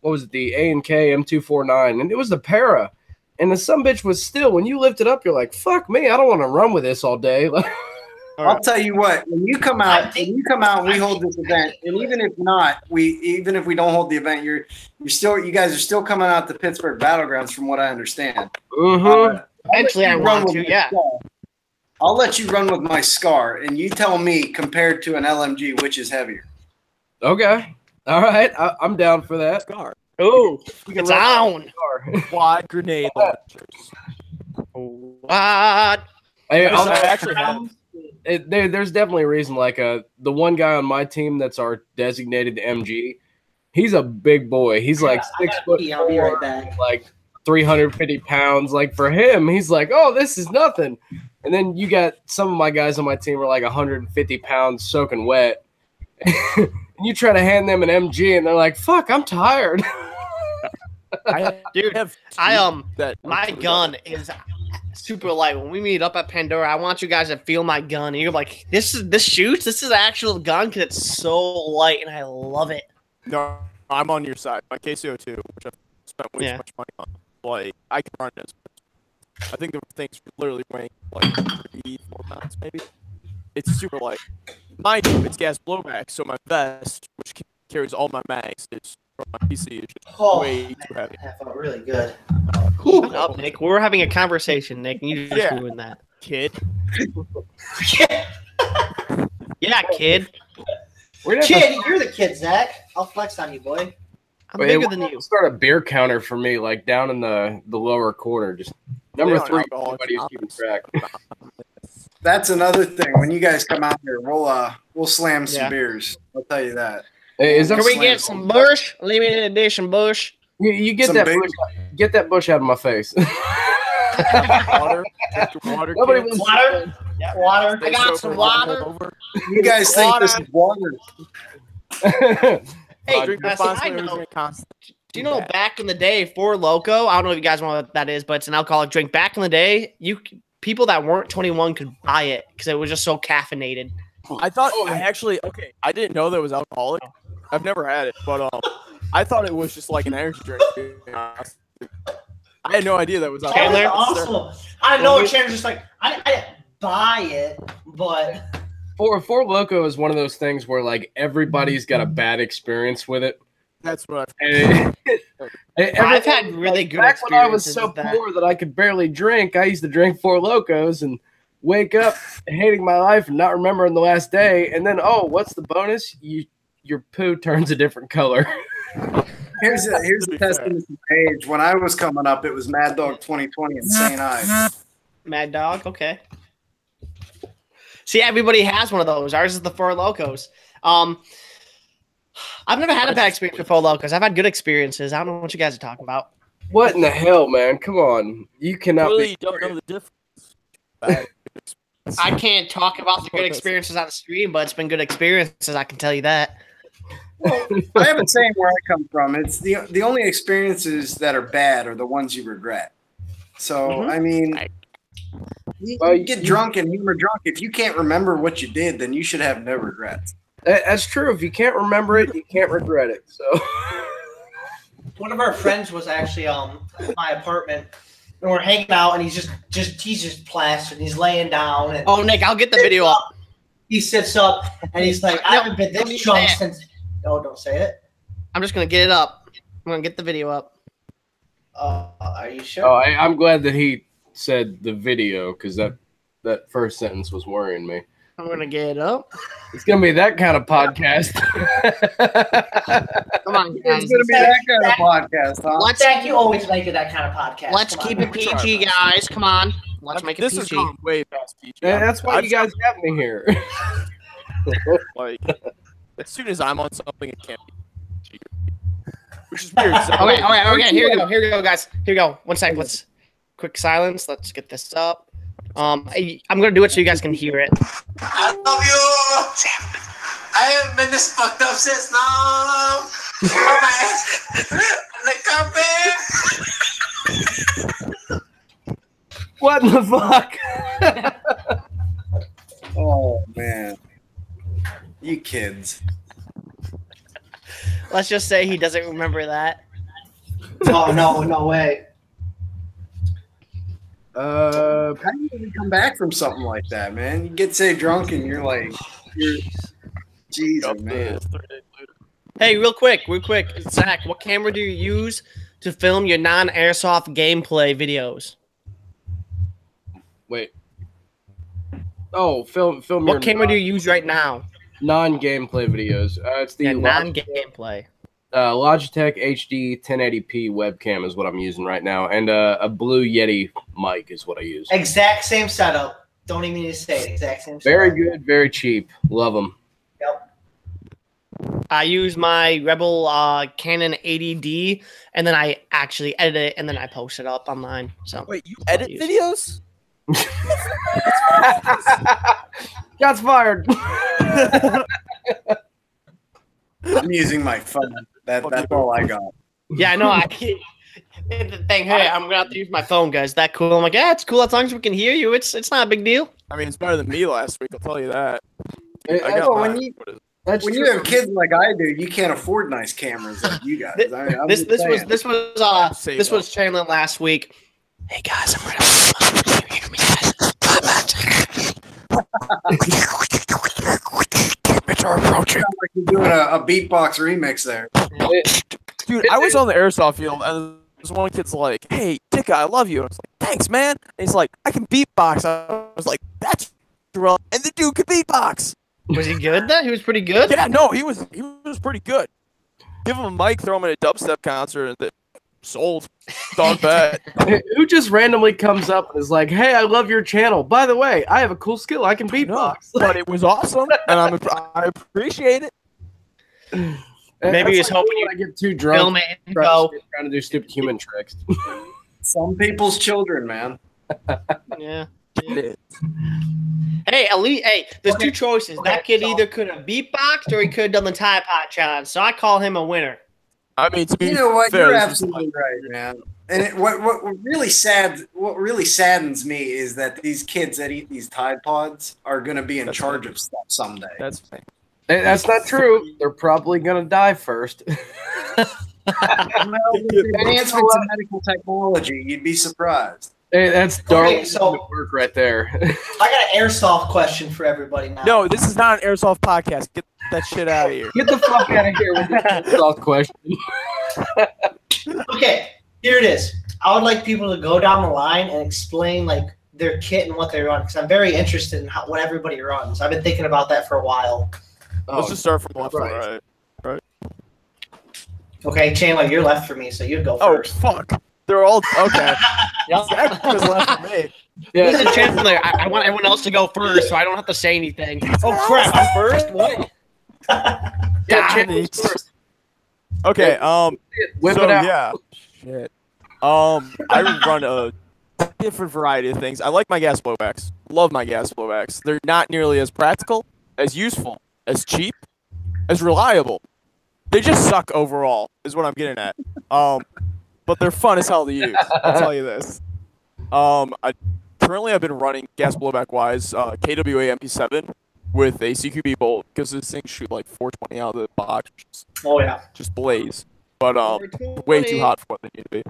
what was it, the A&K M249, and it was the Para, and the sumbitch was still, when you lift it up, you're like, fuck me, I don't want to run with this all day. I'll tell you what, when you come out and we hold this event, and even if we don't hold the event, you guys are still coming out to Pittsburgh Battlegrounds, from what I understand. Mm-hmm. Eventually, I want to, yeah. I'll let you run with my SCAR, and you tell me, compared to an LMG, which is heavier. Okay. All right. I'm down for that. Scar. Oh, it's on. Quad grenade launchers. What? Hey, I actually have. There's definitely a reason. Like the one guy on my team that's our designated MG, he's a big boy. He's like 6 foot. I'll be right back. Like 350 pounds. Like for him, he's like, oh, this is nothing. And then you got some of my guys on my team are like 150 pounds soaking wet. And you try to hand them an MG, and they're like, fuck, I'm tired. My gun is super light. When we meet up at Pandora, I want you guys to feel my gun. And you're like, this shoots? This is an actual gun because it's so light, and I love it. No, I'm on your side. My KCO2, which I've spent way too much money on, like, I can run this. I think the thing's literally weighing like 34 pounds, maybe. It's super light. Mind you, it's gas blowback, so my vest, which carries all my mags, is from my PC, is just way too heavy. That felt really good. Shut up, Nick. We're having a conversation, Nick, and you just doing that. Kid. Yeah, kid. Kid, you're the kid, Zach. I'll flex on you, boy. I'm bigger than you. Start a beer counter for me, like down in the lower corner. Just number 3. Everybody's keeping track. That's another thing. When you guys come out here, we'll slam some beers. I'll tell you that. Hey, Can we get some Bush? Limited edition Bush. You get some that big... bush, get that bush out of my face. Water. Nobody wants water. Yeah, water. I got some water. You guys think this is water? Hey, drink responsibly. Do you know back in the day, Four Loko? I don't know if you guys know what that is, but it's an alcoholic drink. Back in the day, people that weren't 21 could buy it because it was just so caffeinated. I thought I didn't know that it was alcoholic. I've never had it, but I thought it was just like an energy drink. I had no idea that was alcoholic. That was awesome. I know what Chandler's just like. I didn't buy it, but Four Loko is one of those things where like everybody's got a bad experience with it. That's what I've had really good back experiences. When I was so poor that I could barely drink, I used to drink Four Lokos and wake up hating my life and not remembering the last day. And then, what's the bonus? Your poo turns a different color. Here's a testament to the age. When I was coming up, it was Mad Dog 2020 and St. Ives. Mad Dog, okay. See, everybody has one of those. Ours is the Four Lokos. I've never had a bad experience with Four Lokos. I've had good experiences. I don't know what you guys are talking about. What in the hell, man? Come on. You cannot really don't know the difference. I can't talk about the good experiences on the stream, but it's been good experiences, I can tell you that. Well, I haven't saying where I come from. It's the only experiences that are bad are the ones you regret. So, I mean, you get drunk and humor drunk. If you can't remember what you did, then you should have no regrets. That's true. If you can't remember it, you can't regret it. So, one of our friends was actually in my apartment, and we're hanging out, and he's just plastered. He's laying down. And Nick, I'll get the video up. He sits up, and he's like, "I haven't been this drunk since." No, don't say it. I'm just gonna get it up. I'm gonna get the video up. Are you sure? Oh, I'm glad that he said the video because that first sentence was worrying me. I'm gonna get it up. It's gonna be that kind of podcast. Come on, guys. It's gonna be that kind of podcast, huh? Zach, you always make it that kind of podcast. Let's keep it PG, guys. Come on. Let's make it This PG. is going way past PG. Yeah, that's why you guys got me here. Like, as soon as I'm on something, it can't be PG. Which is weird. Okay. Here we go, guys. Here we go. 1 second. Let's quick silence. Let's get this up. I'm gonna do it so you guys can hear it. I love you. I haven't been this fucked up since now. On the carpet. What the fuck? Oh man, you kids. Let's just say he doesn't remember that. Oh no way. How do you even come back from something like that, man? You get say drunk and you're Jesus, man. Hey, real quick, Zach, what camera do you use to film your non-airsoft gameplay videos? Wait. Oh, film. What camera do you use right now? Non-gameplay videos. It's the non-gameplay. Logitech HD 1080p webcam is what I'm using right now, and a Blue Yeti mic is what I use. Exact same setup. Don't even need to say it. Exact same setup. Very good, very cheap. Love them. Yep. I use my Rebel Canon 80D, and then I actually edit it, and then I post it up online. So wait, you edit videos? Shots fired. I'm using my phone. That's all I got. Yeah, I know. The thing, hey, I'm gonna have to use my phone, guys. That cool? I'm like, yeah, it's cool as long as we can hear you. It's not a big deal. I mean, it's better than me last week. I'll tell you that. When you have kids like I do, you can't afford nice cameras like you guys. This was Chandler last week. Hey guys, I'm gonna. Can you hear me, guys? Sounds like you're doing a beatbox remix there. Dude, I was on the airsoft field, and this one kid's like, "Hey, D.I.C.K.A, I love you." And I was like, "Thanks, man." And he's like, "I can beatbox." I was like, "That's wrong." And the dude could beatbox. Was he good though? He was pretty good. Yeah, no, he was pretty good. Give him a mic, throw him in a dubstep concert, and sold. Dog bet. Who just randomly comes up and is like, "Hey, I love your channel. By the way, I have a cool skill. I can beatbox." But it was awesome, and I appreciate it. Maybe he's hoping you get too drunk. Film it and go. Trying to do stupid human tricks. Some people's children, man. Yeah. Hey, there's two choices. That kid either could have beatboxed or he could have done the Tide Pod challenge. So I call him a winner. I mean, to be you know what? fair, You're absolutely right, man. And what really saddens me is that these kids that eat these Tide Pods are going to be in charge of stuff someday. That's not true. They're probably going to die first. Advancements in medical technology, you'd be surprised. Hey, that's dark work right there. I got an airsoft question for everybody now. No, this is not an airsoft podcast. Get that shit out of here. Get the fuck out of here with that airsoft question. Okay, here it is. I would like people to go down the line and explain like their kit and what they run, because I'm very interested in what everybody runs. I've been thinking about that for a while. Let's just start from left to right. Okay, Chandler, you're left for me, so you go first. Oh, fuck. They're all okay. Zach was left for me. Yeah. Listen, Chandler, I want everyone else to go first, so I don't have to say anything. Oh crap! I'm first. What? Yeah, Chandler's first. Okay. Whip it out. Yeah. Shit. I run a different variety of things. I like my gas blowbacks. Love my gas blowbacks. They're not nearly as practical, as useful, as cheap, as reliable. They just suck overall, is what I'm getting at. But they're fun as hell to use. I'll tell you this. Currently I've been running gas blowback wise KWA MP7 with a CQB bolt because this thing shoot like 420 out of the box. Oh yeah, just blaze. But way too hot for what they need to be.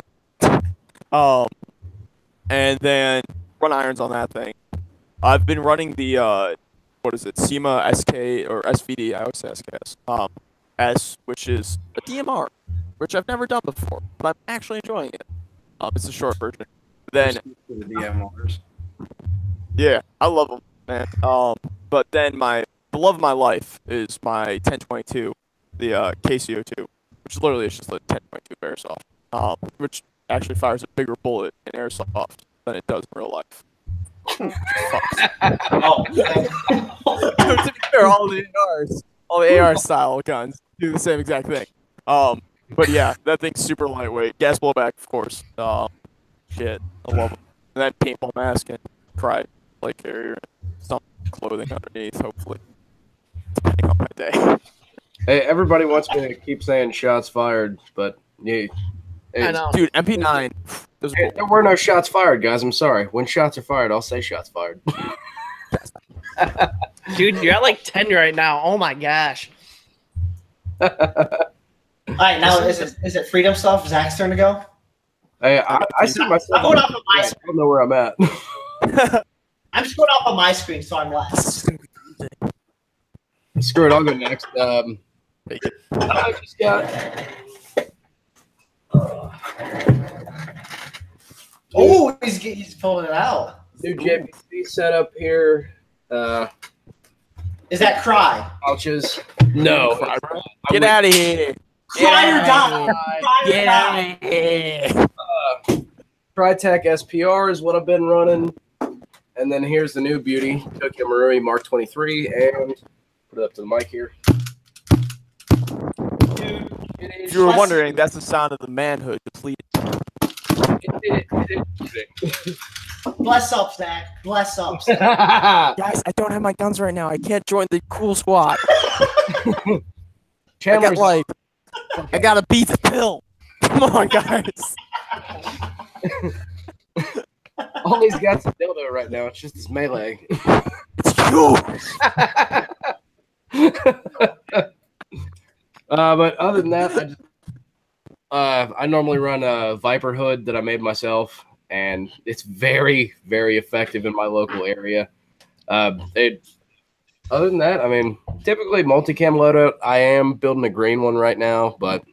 And then run irons on that thing. I've been running the SEMA SK or SVD. I always say SKS. S, which is a DMR, which I've never done before, but I'm actually enjoying it. It's a short version. Then The DMRs. yeah, I love them, man. But then the love of my life is my 1022, the KCO2, which literally is just a 1022 Airsoft, which actually fires a bigger bullet in Airsoft than it does in real life. Oh, To be fair, all the AR style guns do the same exact thing. But yeah, that thing's super lightweight. Gas blowback, of course. Shit, I love them. And then paintball mask and cry light carrier, and some clothing underneath, hopefully, depending on my day. Hey, everybody wants me to keep saying shots fired, but yeah, I know. Dude, MP9. There were no shots fired, guys. I'm sorry. When shots are fired, I'll say shots fired. Dude, you're at like 10 right now. Oh my gosh. all right, now is it freedom stuff? Zach's turn to go. Hey, I see myself. I'm going off of my I don't know where I'm at. I'm just going off of my screen, so I'm last. Screw it, I'll go next. I just got. Oh, he's pulling it out. New JPC setup here. Is that cry? Pouches. No. Get out of here. Cry or die. Get out of here. Tritech SPR is what I've been running. And then here's the new beauty, Tokyo Marui Mark 23. And put it up to the mic here. If you were wondering, that's the sound of the manhood depleted. Bless up, Zach. Bless up. Zach. Guys, I don't have my guns right now. I can't join the cool squad. I gotta beat the pill. Come on, guys. All he's got is a dildo right now. It's just his melee. It's you. But other than that, I normally run a Viper hood that I made myself, and it's very, very effective in my local area. Other than that, I mean, typically multicam loadout. I am building a green one right now, but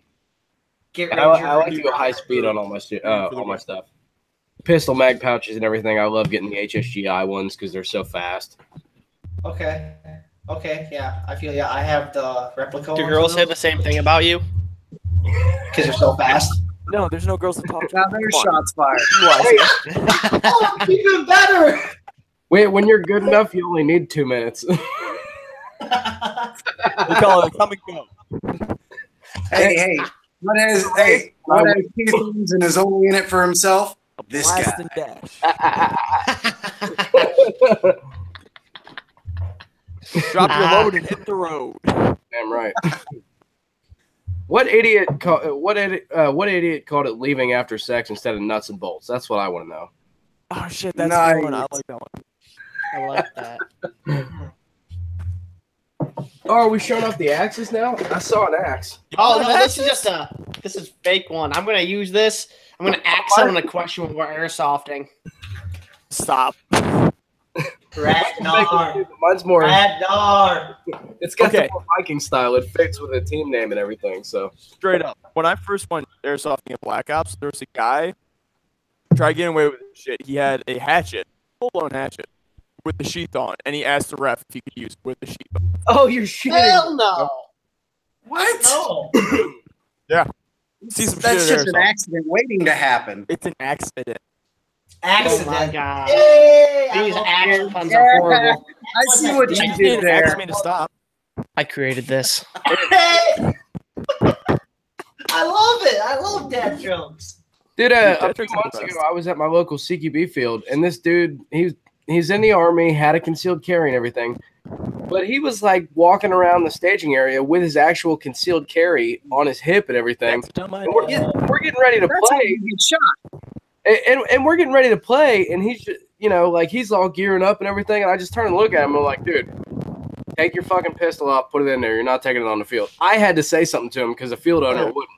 I like to go high speed on all my stuff. Pistol mag pouches and everything. I love getting the HSGI ones because they're so fast. Okay, yeah, I feel I have the replica. Do girls say the same thing about you? Because they're so fast. No, there's no girls to talk to. Now there's shots fired. Oh, even better. Wait, when you're good enough, you only need 2 minutes. We call it a come and go. Hey, what has Keith Owens and is only in it for himself? This Blast guy. and dash. Drop your load and hit the road. Damn right. What idiot called it leaving after sex instead of nuts and bolts? That's what I want to know. Oh shit, that's Nice. the one. I like that one. I like that. Oh, are we showing off the axes now? I saw an axe. Oh no, this is just this is fake one. I'm gonna use this. I'm gonna ask someone a question when we're airsofting. Stop. Ragnar. Mine's more. Ragnar. It's got Okay. the more Viking style. It fits with the team name and everything. So Straight up. When I first went airsofting at Black Ops, there was a guy tried getting away with this shit. He had a hatchet, full-blown hatchet, with the sheath on, and he asked the ref if he could use it with the sheath on. oh, you're shitting. Hell no. What? No. Yeah. See some That's shit just an at Airsoft. accident waiting to happen. It's an accident. Accident. Oh my god. Yay, I These love action it. puns are horrible. I see what you You did didn't ask there. me to stop. I created this. Hey! I love it. I love dad jokes. Dude, Dude, a few months ago, I was at my local CQB field, and this dude, he's in the Army, had a concealed carry and everything, but he was like walking around the staging area with his actual concealed carry on his hip and everything. That's a dumb And idea. we're getting ready to That's how play, you get shot. and we're getting ready to play, and he's just, like he's all gearing up and everything, and I just turn and look at him, and I'm like, dude, take your fucking pistol off, put it in there. You're not taking it on the field. I had to say something to him because the field owner wouldn't.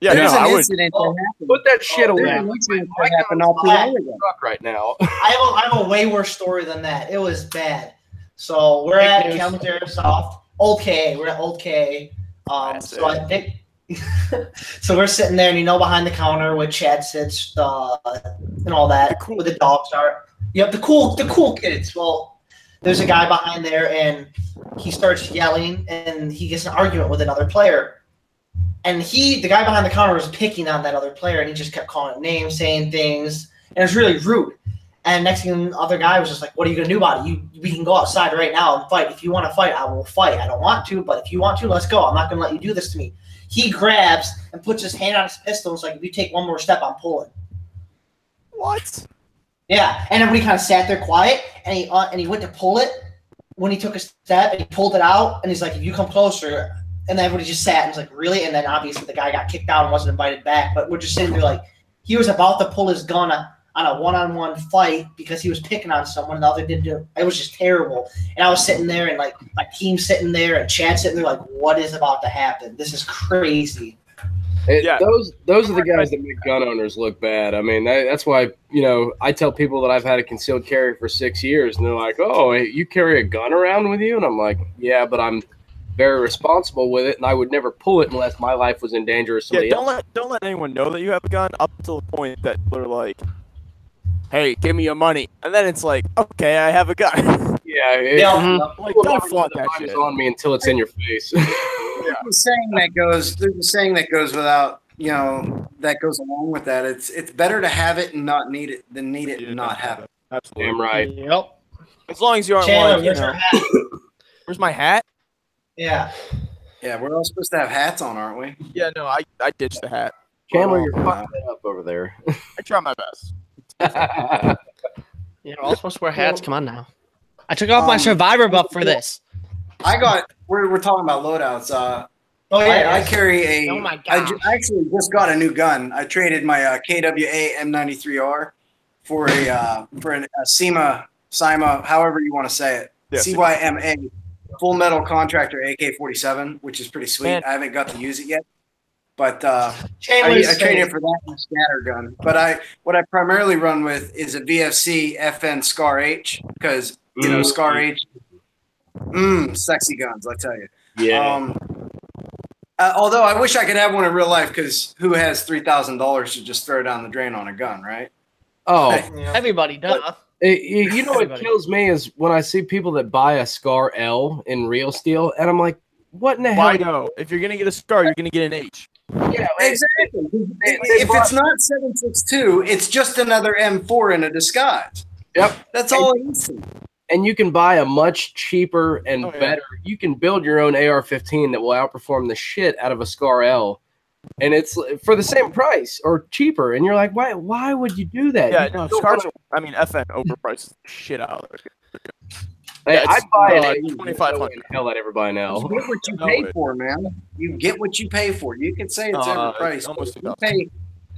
Yeah, There's no, an I would. incident that happened. Put that shit There's away. an incident My that happened gun's not too not long in the ago. truck right now. I have a way worse story than that. It was bad. So we're at Kalamazoo Airsoft, Old K. We're at Old K. So I think. So we're sitting there, and behind the counter where Chad sits, and all that, where the dogs are. Yep, the cool kids. Well, there's a guy behind there, and he starts yelling, and he gets an argument with another player. And the guy behind the counter was picking on that other player, and he just kept calling him names, saying things, and it was really rude. And next thing, the other guy was just like, "What are you gonna do about it? We can go outside right now and fight. If you want to fight, I will fight. I don't want to, but if you want to, let's go. I'm not gonna let you do this to me." He grabs and puts his hand on his pistol. It's like, if you take one more step, I'm pulling. What? Yeah, and everybody kind of sat there quiet, and he went to pull it when he took a step, and he pulled it out, and he's like, "If you come closer," and then everybody just sat and was like, "Really?" And then obviously the guy got kicked out and wasn't invited back. But we're just sitting there like, he was about to pull his gun on a one-on-one fight because he was picking on someone, and the other didn't do it. It was just terrible. And I was sitting there, and like my team sitting there, and Chad sitting there, like, what is about to happen? This is crazy. Those are the guys that make gun owners look bad. I mean, that's why I tell people that I've had a concealed carry for 6 years, and they're like, "Oh, you carry a gun around with you?" And I'm like, "Yeah, but I'm very responsible with it, and I would never pull it unless my life was in danger or somebody else." Don't let anyone know that you have a gun up to the point that they're like, "Hey, give me your money," and then it's like, "Okay, I have a gun." Like, don't flaunt that shit on me until it's in your face. There's a saying that goes without, that goes along with that. It's better to have it and not need it than need it and not have it. Absolutely. Damn right. Yep. As long as you aren't Chandler, like, where's my hat? Yeah. Yeah, we're all supposed to have hats on, aren't we? Yeah, no, I ditched the hat. Chandler, you're fucking it up over there. I try my best. Yeah, we're all supposed to wear hats. Come on now. I took off my survivor buff for this. We're talking about loadouts. I carry a. Oh my I gosh. actually just got a new gun. I traded my KWA M93R for a CYMA, however you want to say it. Yeah, CYMA, Full Metal Contractor AK-47, which is pretty sweet. Man. I haven't got to use it yet, but I Chandler's traded it for that and a scatter gun. But what I primarily run with is a VFC FN Scar H because Scar H, sexy guns, I tell you. Yeah. Although I wish I could have one in real life, because who has $3,000 to just throw down the drain on a gun, right? Oh, Everybody does. you know what kills me is when I see people that buy a Scar L in real steel, and I'm like, what in the hell? Why no? If you're gonna get a Scar, you're gonna get an H. Yeah, exactly. If it's not 7.62, it's just another M4 in a disguise. Yep. That's all it is. And you can buy a much cheaper and better. You can build your own AR-15 that will outperform the shit out of a Scar L, and it's for the same price or cheaper. And you're like, why would you do that? Yeah, no, Scars. FN overpriced the shit out of it. Hey, I'd buy an 2,500. Hell, I'd ever buy an L. You get what you pay for, man. You get what you pay for. You can say it's overpriced. Almost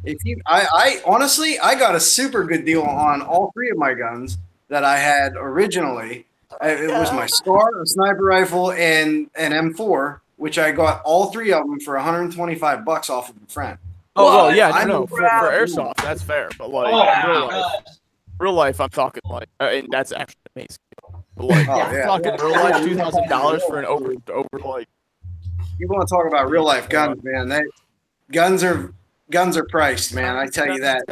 If you pay, I honestly, I got a super good deal on all three of my guns that I had originally. It was my Scar, a sniper rifle, and an M4, which I got all three of them for $125 off of a friend. Oh, well, yeah, I'm no, for Airsoft, that's fair. But, like, real life, I'm talking, like, and that's actually amazing. But, like, I'm talking real life, $2,000 for an over, like. You want to talk about real life guns, man. Guns are priced, man. I tell you that.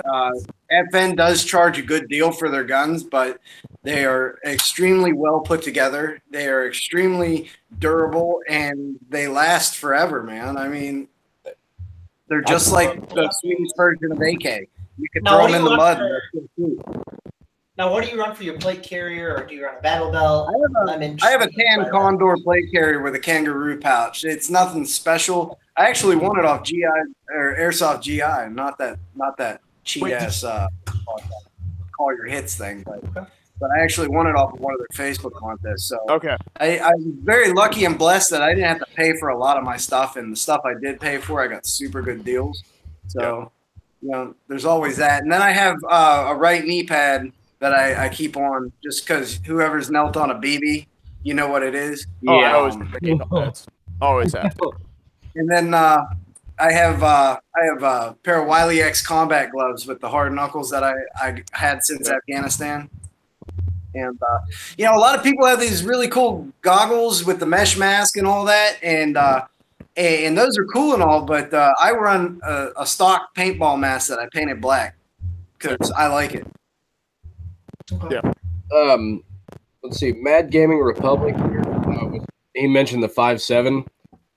FN does charge a good deal for their guns, but they are extremely well put together. They are extremely durable, and they last forever, man. I mean, they're just like the Swedish version of AK. You can throw them in the mud. Now, what do you run for your plate carrier, or do you run a battle belt? I have a tan Condor plate carrier with a kangaroo pouch. It's nothing special. I actually won it off GI or Airsoft GI, not that cheat ass call your hits thing, but I actually won it off of one of their Facebook contests. So okay, I was very lucky and blessed that I didn't have to pay for a lot of my stuff, and the stuff I did pay for, I got super good deals. So there's always that. And then I have a right knee pad that I keep on just because whoever's knelt on a BB, you know what it is. Yeah, always have. And then I have a pair of Wiley X combat gloves with the hard knuckles that I had since Afghanistan. And a lot of people have these really cool goggles with the mesh mask and all that. And And those are cool and all, but I run a stock paintball mask that I painted black because I like it. Yeah. Let's see. Mad Gaming Republic here. He mentioned the 5.7.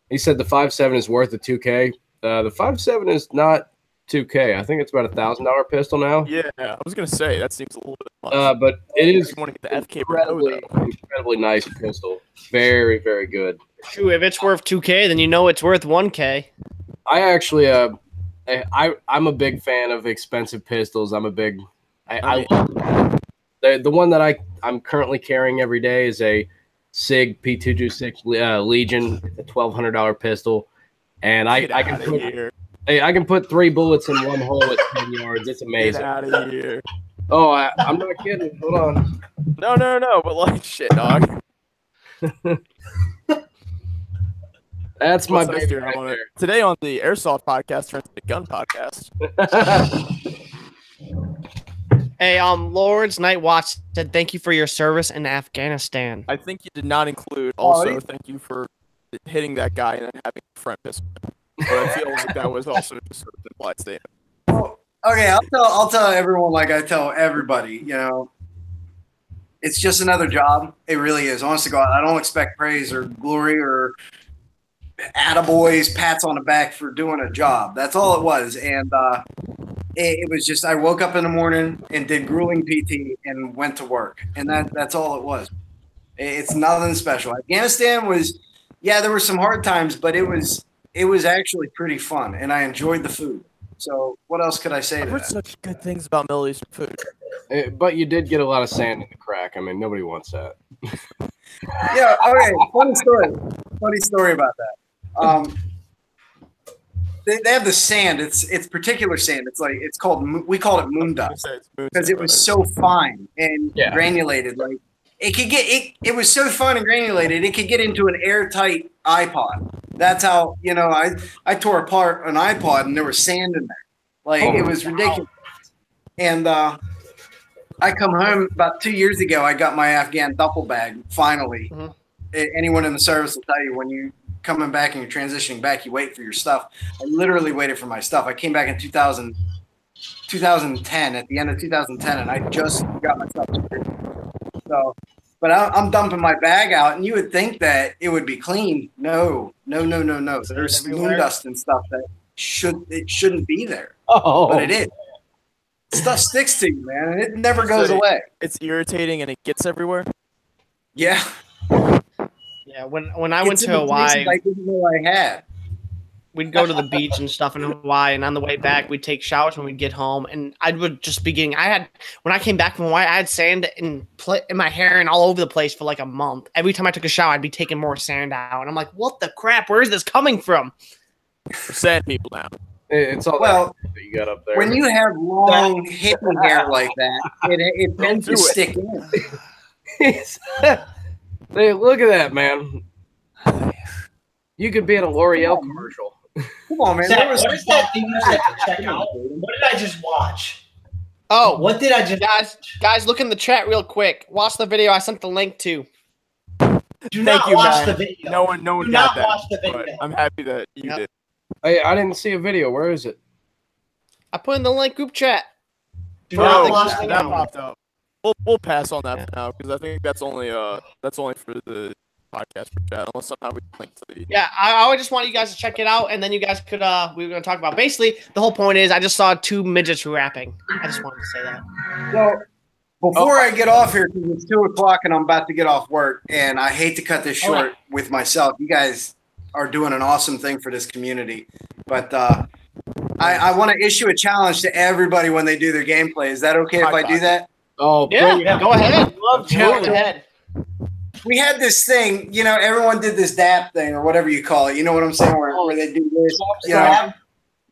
He said the 5.7 is worth the 2K. The 5.7 is not 2K. I think it's about $1,000 pistol now. Yeah, I was gonna say that seems a little bit much. But it is You want to get the FK Pro, incredibly nice pistol. Very, very good. Shoot, if it's worth 2K, then you know it's worth 1K. I actually, I'm a big fan of expensive pistols. I'm a big, I love the one that I'm currently carrying every day is a SIG P226 Legion. It's a $1,200 pistol, and I can put 3 bullets in one hole at 10 yards. It's amazing. Get out of here. Oh, I'm not kidding. Hold on. No, but like shit, dog. That's my baby right there. Today on the Airsoft podcast turns into gun podcast. Hey, Lawrence Night Watch said thank you for your service in Afghanistan. I think you did not include also thank you for hitting that guy and then having a friend pistol. But I feel like that was also just sort of an implied statement. Well, okay, I'll tell everyone like I tell everybody, you know, it's just another job. It really is. Honest to God, I don't expect praise or glory or attaboys, pats on the back for doing a job. That's all it was. And it was just I woke up in the morning and did grueling PT and went to work. And that's all it was. It's nothing special. Afghanistan was, yeah, there were some hard times, but it was actually pretty fun, and I enjoyed the food. So what else could I say to I've heard that? such good things about Middle Eastern food. But you did get a lot of sand in the crack. I mean, nobody wants that. Yeah, okay, funny story about that. They have the sand. It's particular sand. It's called, we call it moon dust because it was so fine and granulated. Like it was so fine and granulated. It could get into an airtight iPod. That's how, you know, I tore apart an iPod and there was sand in there. Like it was ridiculous. And I come home about 2 years ago. I got my Afghan duffel bag finally. Mm-hmm. Anyone in the service will tell you when you coming back and you're transitioning back, you wait for your stuff. I literally waited for my stuff. I came back in 2010, at the end of 2010, and I just got my stuff. So, but I'm dumping my bag out, and you would think that it would be clean. No. There's moon dust and stuff that shouldn't be there. Oh, but it is. Stuff sticks to you, man, and it never goes away. It's irritating, and it gets everywhere. Yeah. Yeah, when I went to Hawaii, I didn't know I had. We'd go to the beach and stuff in Hawaii, and on the way back, we'd take showers when we'd get home, and I would just be getting. When I came back from Hawaii, I had sand in my hair and all over the place for like a month. Every time I took a shower, I'd be taking more sand out, and I'm like, "What the crap? Where is this coming from?" We're sand people now. It's all that you got up there. When you have long hippie hair like that, it tends to stick in. Hey, look at that, man. You could be in a L'Oreal commercial. Come on, man. What is that thing you said to check out? What did I just watch? Oh, what did I just guys, look in the chat real quick. Watch the video I sent the link to. Do not watch the video. No one Do got not that. watch the video. I'm happy that you did. Hey, I didn't see a video. Where is it? I put in the link group chat. Do not watch the that video. popped up. We'll pass on that for now because I think that's only for the podcast for chat unless somehow we link to the. Yeah, I just want you guys to check it out, and then you guys could we were going to talk about. Basically, the whole point is I just saw 2 midgets rapping. I just wanted to say that. So before I get off here, because it's 2:00 and I'm about to get off work, and I hate to cut this short with myself. You guys are doing an awesome thing for this community, but I want to issue a challenge to everybody when they do their gameplay. Is that okay if I do that? Oh, yeah, go ahead. Love go ahead. We had this thing, you know, everyone did this DAP thing or whatever you call it. You know what I'm saying? Where they do this. You know?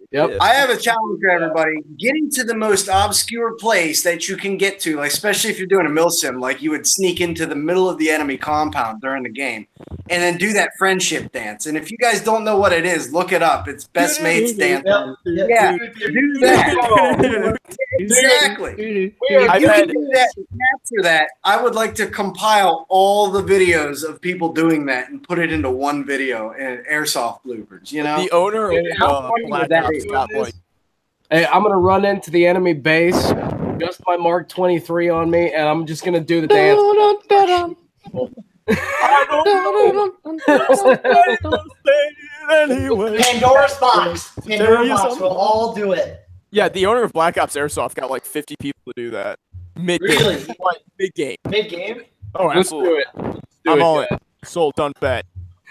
Yep. I have a challenge for everybody. Get into the most obscure place that you can get to, like especially if you're doing a milsim, like you would sneak into the middle of the enemy compound during the game and then do that friendship dance. And if you guys don't know what it is, look it up. It's Best Mates Dance. Yeah, do that. Exactly. We If are you had- can do that and capture that, I would like to compile all the videos of people doing that and put it into one video and airsoft bloopers. You know, The owner of How funny would Black that Ops be? got like Hey, I'm gonna run into the enemy base, just my Mark 23 on me, and I'm just gonna do the dance. Pandora's box. Pandora's box. We'll all do it. Yeah, the owner of Black Ops Airsoft got like 50 people to do that. Mid game. Really? Mid game. Mid game. Oh, Let's absolutely. do it. Let's do I'm it, all in. guys. Sold, done, bet.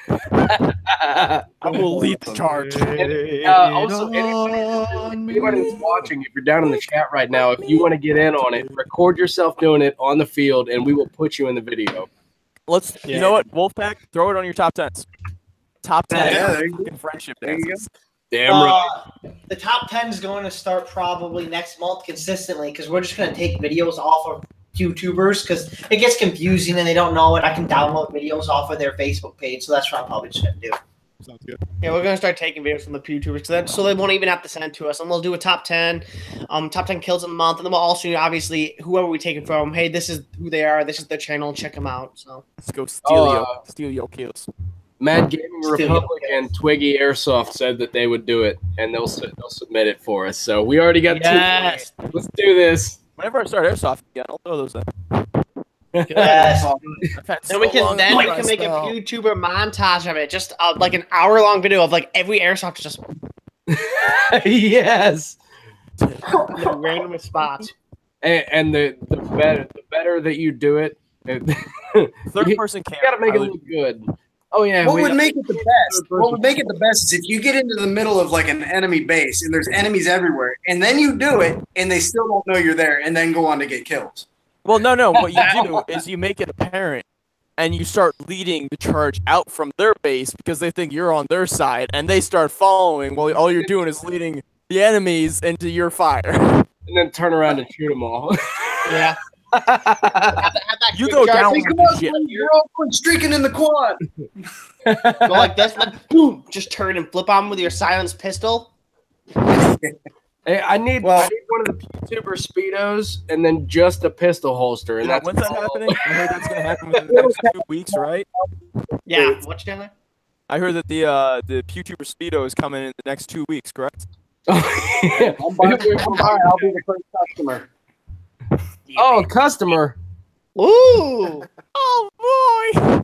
I will lead the charge. Also, anybody that's watching, if you're down in the chat right now, if you want to get in on it, record yourself doing it on the field, and we will put you in the video. Let's. You know what, Wolfpack? Throw it on your top 10s. Top 10. Yeah, there you Fucking friendship There you dances. Damn right. The top 10 is going to start probably next month consistently because we're just going to take videos off of Pewtubers because it gets confusing and they don't know it. I can download videos off of their Facebook page, so that's what I'm probably just going to do. Sounds good. Yeah, we're gonna start taking videos from the Pewtubers so they won't even have to send it to us, and we'll do a top 10 kills of the month, and then we'll also obviously whoever we take it from. Hey, this is who they are. This is their channel. Check them out. So Let's go steal your kills. Mad Gaming Republic and Twiggy Airsoft said that they would do it, and they'll submit it for us. So we already got yes. two. Let's do this. Whenever I start Airsoft again, I'll throw those in. Yes. Then we can make a YouTuber montage of it, just like an hour-long video of like every airsoft just Yes. random spots. And the better that you do it, Third person you camera. gotta make it look good. Oh yeah. What would make it the best? What would make it the best is if you get into the middle of like an enemy base and there's enemies everywhere, and then you do it and they still don't know you're there, and then go on to get kills. Well, no. What you do is you make it apparent, and you start leading the charge out from their base because they think you're on their side, and they start following while all you're doing is leading the enemies into your fire. And then turn around and shoot them all. Yeah. You go down Hey, with come the on, shit. you're all streaking in the quad. Go like this, then boom, just turn and flip on with your silenced pistol. Hey, I need one of the Pewtuber Speedos and then just a pistol holster. And that's When's that happening? I heard that's gonna happen within the next 2 weeks, right? Yeah. What's down there? I heard that the Pewtuber Speedo is coming in the next 2 weeks, correct? I'll be the first customer. Oh, customer. Ooh. Oh boy!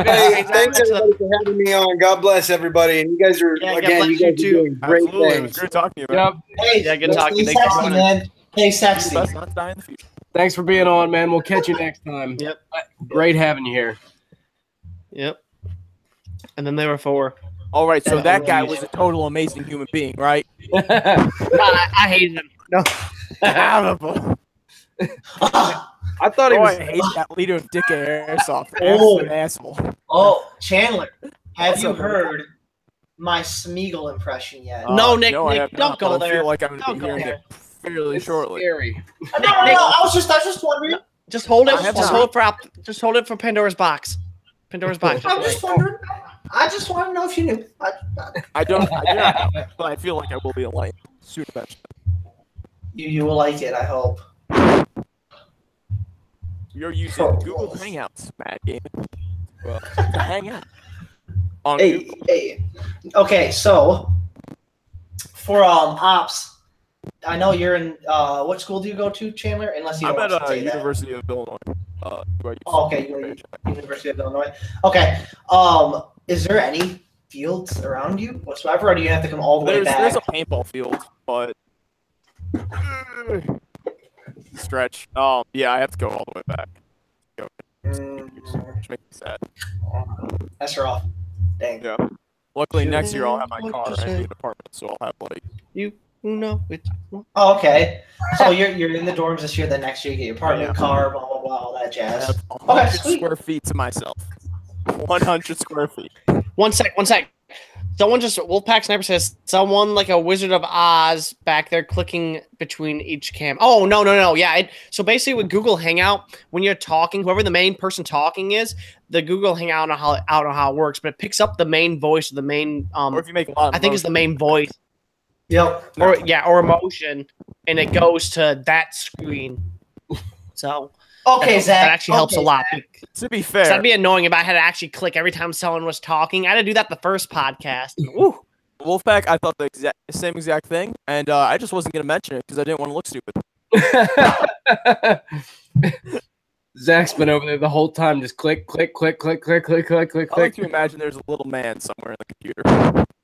Hey, thanks everybody for having me on. God bless everybody, and you guys are Yeah, God again. bless You guys you are too. doing great Absolutely. It was things. great talking to you, man. Yep. Hey, Yeah, good talking. Stay Thanks for sexy, joining. man. Stay sexy. Best not to die in the future. Thanks for being on, man. We'll catch you next time. Yep. Great having you here. Yep. And then there were 4. All right, so that guy was a total amazing human being, right? I hated him. No. I thought he Oh, was. I hate that leader of D.I.C.K.A. Airsoft. Oh. An asshole. Oh, Chandler, have What's you up, man? heard my Smeagol impression yet? No, Nick, I Nick, have don't not, go but I there. feel like I'm going to Don't be go hearing there. it fairly It's shortly. scary. No, I was just wondering. Just hold it. I have Just not. hold it for Pandora's box. Pandora's box. I'm just wondering. I just want to know if you knew. I do not know, but I feel like I will be enlightened soon eventually. You will like it, I hope. You're using Oh. Google Hangouts, Mad Gaming. Well, to hang out on Hey, Google. hey. Okay, so for ops, I know you're in. What school do you go to, Chandler? Unless you I'm don't at want to say that. University of Illinois. Where I used Oh, to okay, you're manage. at University of Illinois. Okay. Is there any fields around you whatsoever, or do you have to come all the way back? There's a paintball field, but stretch. Yeah, I have to go all the way back. Which makes me sad. That's rough. Dang. Yeah. Luckily, next year I'll have my car and an apartment, so I'll have like. You know it. Oh, okay. So you're in the dorms this year. Then next year you get your apartment, Yeah. car, blah blah blah, all that I jazz. have 100 sweet. square feet to myself. 100 square feet. One sec. Someone just Wolfpack Sniper says someone like a Wizard of Oz back there clicking between each cam. Oh no. Yeah. So basically with Google Hangout, when you're talking, whoever the main person talking is, the Google Hangout I don't know how it works, but it picks up the main voice of the main Or if you make a lot of I think it's the main voice. Yep. or emotion, and it goes to that screen. So Okay, Zach. that actually helps a lot. To be 'Cause fair, that'd be annoying if I had to actually click every time someone was talking. I had to do that the first podcast. Woo. Wolfpack, I thought the same exact thing, and I just wasn't gonna mention it because I didn't want to look stupid. Zach's been over there the whole time, just click, click, click, click, click, click, click, click, I like click. to imagine there's a little man somewhere in the computer.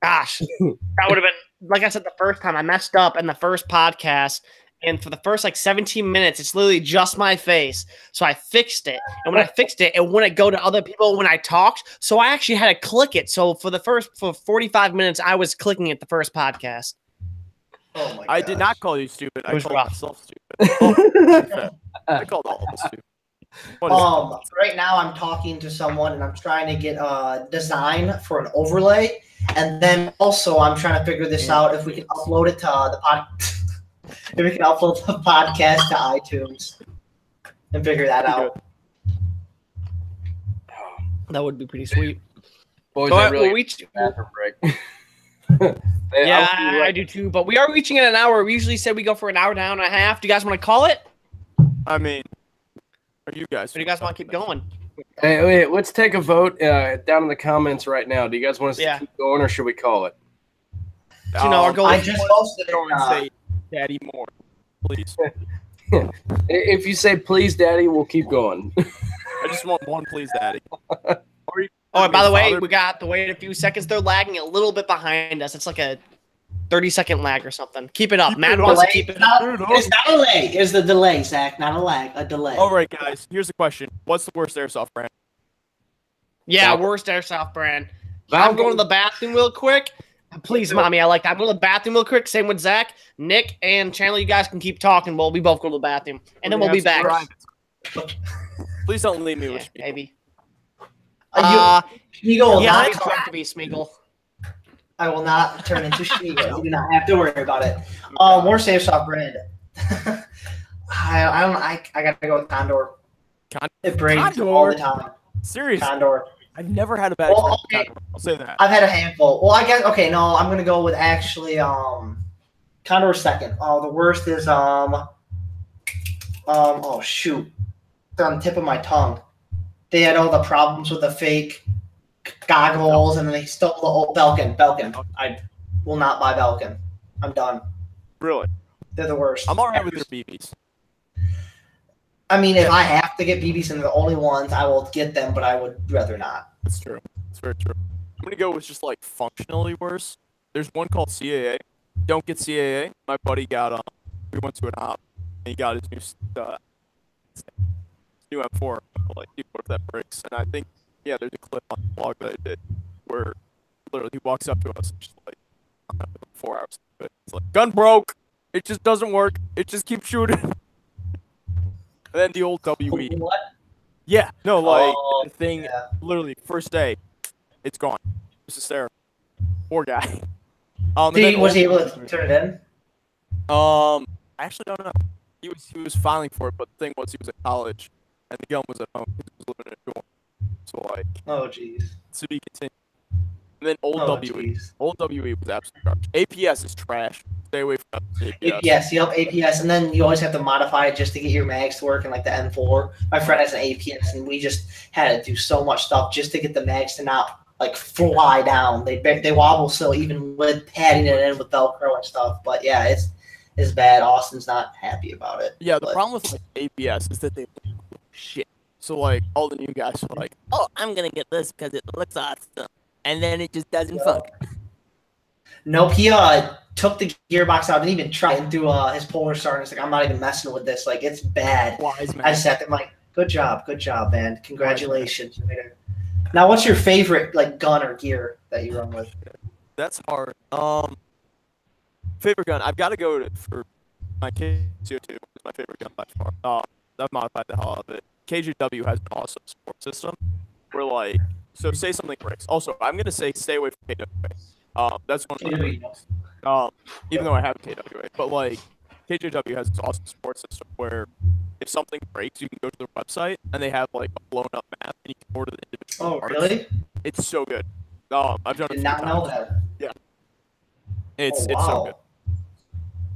Gosh, that would have been, like I said the first time, I messed up in the first podcast. And for the first like 17 minutes, it's literally just my face. So I fixed it. And when I fixed it, it wouldn't go to other people when I talked. So I actually had to click it. So for 45 minutes, I was clicking it the first podcast. Oh my I did gosh. not call you stupid. I was called rough. myself stupid. I called all of us stupid. What is Right now I'm talking to someone and I'm trying to get a design for an overlay, and then also I'm trying to figure this out if we can upload it to the if we can upload the podcast to iTunes and figure that out. That would be pretty sweet. Boys, But I really we'll need a bathroom break. Yeah, I do too. But we are reaching at an hour. We usually say we go for an hour, and a half. Do you guys want to call it? I mean, are you guys? Or do you guys want to keep going? Hey, wait, let's take a vote down in the comments right now. Do you guys want us to keep going, or should we call it? You know, our goal I is just posted Go and it. say, "Daddy, more, please." If you say please, Daddy, we'll keep going. I just want one, please, Daddy. Oh, and by the way, we got to wait a few seconds. They're lagging a little bit behind us. It's like a 30-second lag or something. Keep it up. Keep Matt it wants up. to keep it It's up. not a delay. It's the delay, Zach. Not a lag. A delay. All right, guys. Here's the question: what's the worst airsoft brand? Yeah, Valve. worst airsoft brand. Valve I'm going to the bathroom real quick. Please, Mommy, I like that. I'm going to the bathroom real quick. Same with Zach, Nick, and Chandler. You guys can keep talking. We both go to the bathroom. And then we'll be back. Please don't leave me Yeah, with people. maybe. Schmiegel will Yeah, not it's going to be Smeagol. I will not turn into Schmiegel. You do not have to worry about it. Worst airsoft brand. I gotta go with Condor. It breaks Condor? all the time. Seriously, Condor. I've never had a bad Well, experience with okay. Condor. I'll say that. I've had a handful. Well, I guess okay. No, I'm gonna go with actually Condor second. Oh, the worst is oh shoot, it's on the tip of my tongue. They had all the problems with the fake goggles, and then they stole the old Belkin. I will not buy Belkin. I'm done. Really, They're the worst. I'm alright with their BBs. I mean, if I have to get BBs and they're the only ones, I will get them, but I would rather not. That's true. That's very true. I'm gonna go with just like functionally worse. There's one called CAA. Don't get CAA. My buddy got we went to an op and he got his new M4. Like, dude, what if that breaks? And I think there's a clip on the blog that I did where literally he walks up to us and just like, I'm not 4 hours. But it's like, gun broke. It just doesn't work. It just keeps shooting. And then the old WE. What? Yeah, no, like the thing. yeah. Literally, first day, it's gone. It's just there. Poor guy. Was he able to turn it in? I actually don't know. He was filing for it, but the thing was he was at college, and the gun was at home. He was living in a dorm. So like, Oh, jeez. to be continued. And then old Oh, WE. jeez. Old WE was absolute garbage. APS is trash. Stay away from APS. APS, yep, APS, and then you always have to modify it just to get your mags to work in like the M4. My friend has an APS, and we just had to do so much stuff just to get the mags to not like fly down. They wobble still, even with padding it in with Velcro and stuff. But yeah, it's bad. Austin's not happy about it. Yeah, the but- problem with like APS is that they look like shit. So like all the new guys are like, oh, I'm gonna get this because it looks awesome, and then it just doesn't function. Nope, he took the gearbox out, didn't even try and do his Polar Star, and it's like, I'm not even messing with this. Like, it's bad. Wise man. I just sat there, I'm like, good job, man. Congratulations. Now, what's your favorite like gun or gear that you run with? That's hard. Favorite gun? I've got to go for my KCO2. Is my favorite gun by far. I've modified the hell out of it. KJW has an awesome support system. Where like, so say something breaks. Also, I'm gonna say stay away from KWA. That's one of my favorites. Even though I have KWA, but like KJW has this awesome support system where if something breaks, you can go to their website and they have like a blown up map and you can order the individual Oh, parts. really? It's so good. I've done it. Did not know that. Yeah. It's Oh, so wow. good.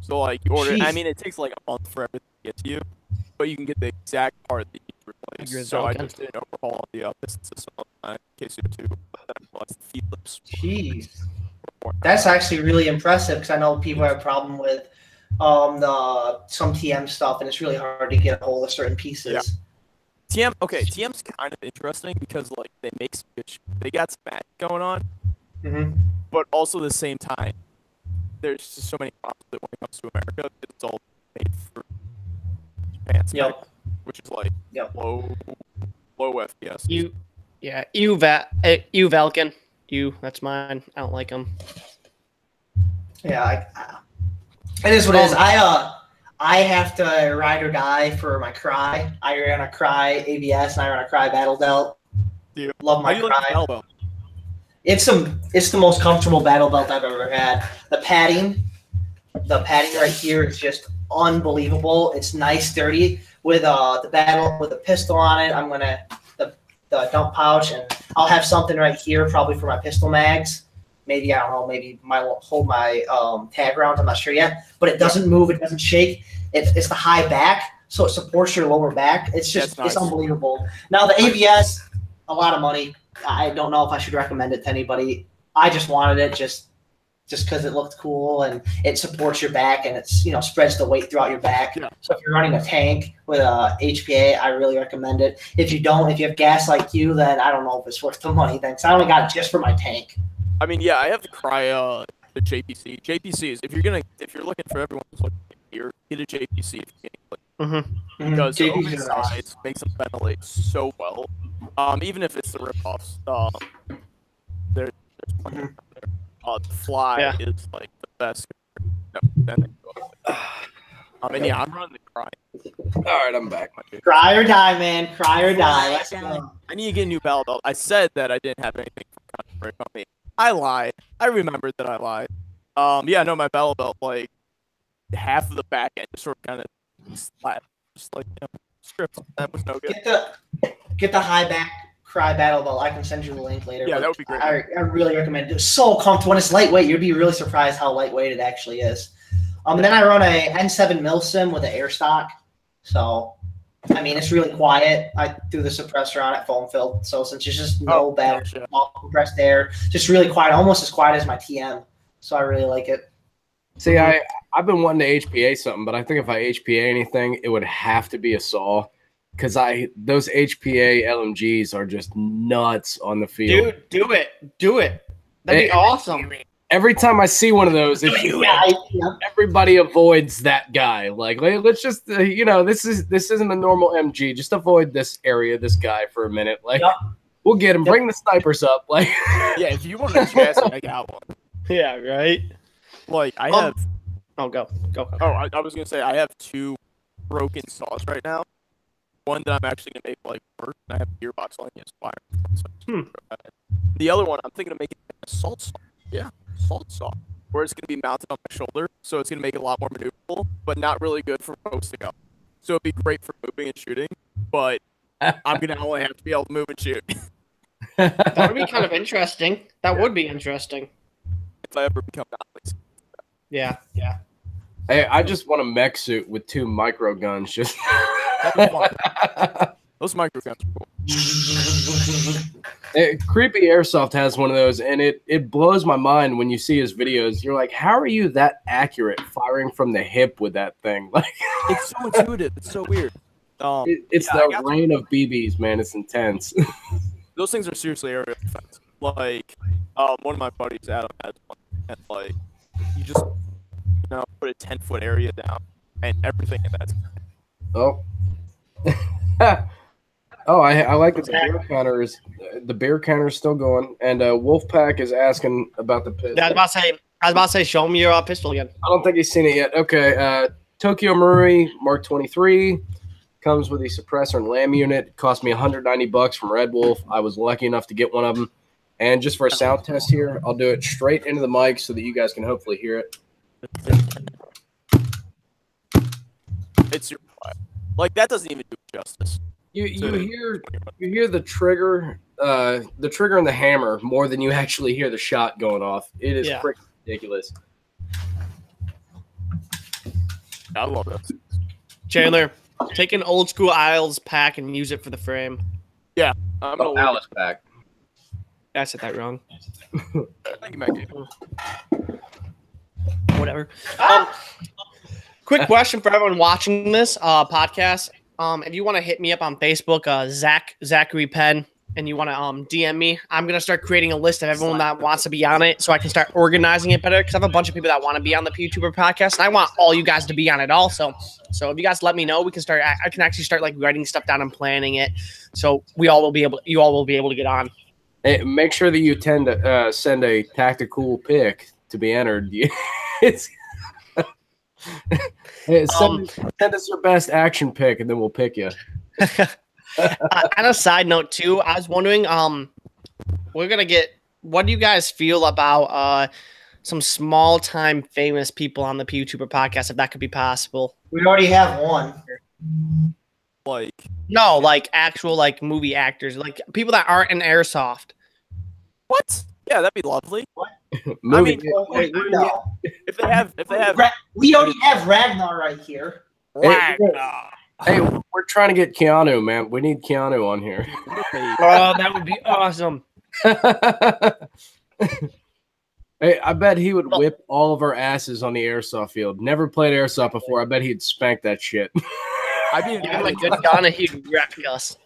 So like you order. I Jeez. mean, it takes like a month for everything to get to you, but you can get the exact part that you need to replace. You're So I joking. just did an overhaul on the piston system on my KCO2. That's the feed lips. Jeez. That's actually really impressive because I know people have a problem with some TM stuff, and it's really hard to get a hold of certain pieces. Yeah. TM's kind of interesting because like they make some good they got some magic going on, but also at the same time, there's just so many problems that when it comes to America, it's all made for Japan spec, which is like low FPS. You Valken. That's mine. I don't like them. Yeah, it is what it is. I have to ride or die for my Cry. I run a Cry ABS and I run a Cry Battle Belt. Love my Cry. Battle Belt? It's the most comfortable battle belt I've ever had. The padding right here is just unbelievable. It's nice, sturdy with the pistol on it. I'm gonna the dump pouch, and I'll have something right here probably for my pistol mags. Maybe, I don't know, maybe hold my tag rounds. I'm not sure yet. But it doesn't move. It doesn't shake. It's the high back, so it supports your lower back. It's just It's unbelievable. Now, the ABS, a lot of money. I don't know if I should recommend it to anybody. I just wanted it just because it looked cool and it supports your back and it's spreads the weight throughout your back. Yeah. So if you're running a tank with a HPA, I really recommend it. If you have gas like you, then I don't know if it's worth the money. Then, 'cause I only got it just for my tank. I mean, yeah, I have the Cry, the JPC. JPC is if you're looking for everyone who's looking here, get a JPC if you can. Because the open sides makes them ventilate so well. Even if it's the ripoffs, there's plenty out there. The Fly is like the best. And yeah, I'm running the Cry. All right, I'm back. Cry or die, man. Cry or die. Let's go. I need to get a new battle belt. I said that I didn't have anything from Contemporary Company. I lied. I remembered that I lied. Yeah, no, my battle belt, like half of the back end just sort of kind of slapped, just like stripped. That was no good. Get the high back Cry battle belt. I can send you the link later. Yeah, that would be great. I really recommend it. It's so comfortable. And it's lightweight. You'd be really surprised how lightweight it actually is. And then I run a N7 Milsim with an air stock. So, I mean, it's really quiet. I threw the suppressor on it, foam filled. So since it's just no bad compressed air, just really quiet, almost as quiet as my TM. So I really like it. See, I've been wanting to HPA something, but I think if I HPA anything, it would have to be a saw. Because those HPA LMGs are just nuts on the field. Dude, do it. That'd be awesome. Every time I see one of those, everybody avoids that guy. Like, let's just, this isn't a normal MG. Just avoid this area, this guy for a minute. Like, we'll get him. Bring the snipers up. Like, yeah, if you want a chassis, I got one. Yeah, right. Like, I have. Oh, go. Oh, I was gonna say I have 2 broken saws right now. One that I'm actually gonna make like work. And I have a gearbox on it. So the other one, I'm thinking of making a salt saw. Yeah, salt saw, where it's gonna be mounted on my shoulder, so it's gonna make it a lot more maneuverable, but not really good for posting up. So it'd be great for moving and shooting, but I'm gonna only have to be able to move and shoot. That would be kind of interesting. That would be interesting. If I ever become non-lazy. Yeah. Hey, I just want a mech suit with 2 micro guns. Just those micro guns are cool. Creepy Airsoft has one of those, and it blows my mind when you see his videos. You're like, how are you that accurate firing from the hip with that thing? Like, it's so intuitive. It's so weird. It's the rain of BBs, man. It's intense. Those things are seriously area defense. Like, one of my buddies, Adam, has one, and like, you just put a 10-foot area down, and everything in that's. Oh. I like that the beer counter is still going, and Wolfpack is asking about the pistol. Yeah, I was about to say, show me your pistol again. I don't think he's seen it yet. Okay, Tokyo Marui Mark 23 comes with a suppressor and lamb unit. Cost me $190 from Red Wolf. I was lucky enough to get one of them. And just for a sound test here, I'll do it straight into the mic so that you guys can hopefully hear it. It's your like that doesn't even do justice. You hear the trigger and the hammer more than you actually hear the shot going off. It is freaking ridiculous. I love this. Chandler, take an old school Isles pack and use it for the frame. Yeah, I'm gonna look Alice pack. I said that wrong. Thank you, Maggie. Whatever. Quick question for everyone watching this podcast. If you want to hit me up on Facebook, Zachary Penn, and you want to DM me, I'm gonna start creating a list of everyone that wants to be on it, so I can start organizing it better. Because I have a bunch of people that want to be on the Pewtuber podcast, and I want all you guys to be on it also. So if you guys let me know, we can start. I can actually start like writing stuff down and planning it, so you all will be able to get on. Hey, make sure that you tend to send a tactical pick to be entered. It's send us your best action pick, and then we'll pick you. On a side note too, I was wondering, we're gonna get. What do you guys feel about some small time famous people on the Pewtuber podcast? If that could be possible. We already have one. Like No, like actual like movie actors, like people that aren't in Airsoft. what? Yeah, that'd be lovely. Movie. No. If they have, We already have Ragnar right here. Ragnar. Hey, we're trying to get Keanu, man. We need Keanu on here. Oh, that would be awesome. Hey, I bet he would whip all of our asses on the airsoft field. Never played airsoft before. I bet he'd spank that shit. I mean, Yeah, like good Donna, he'd wreck us.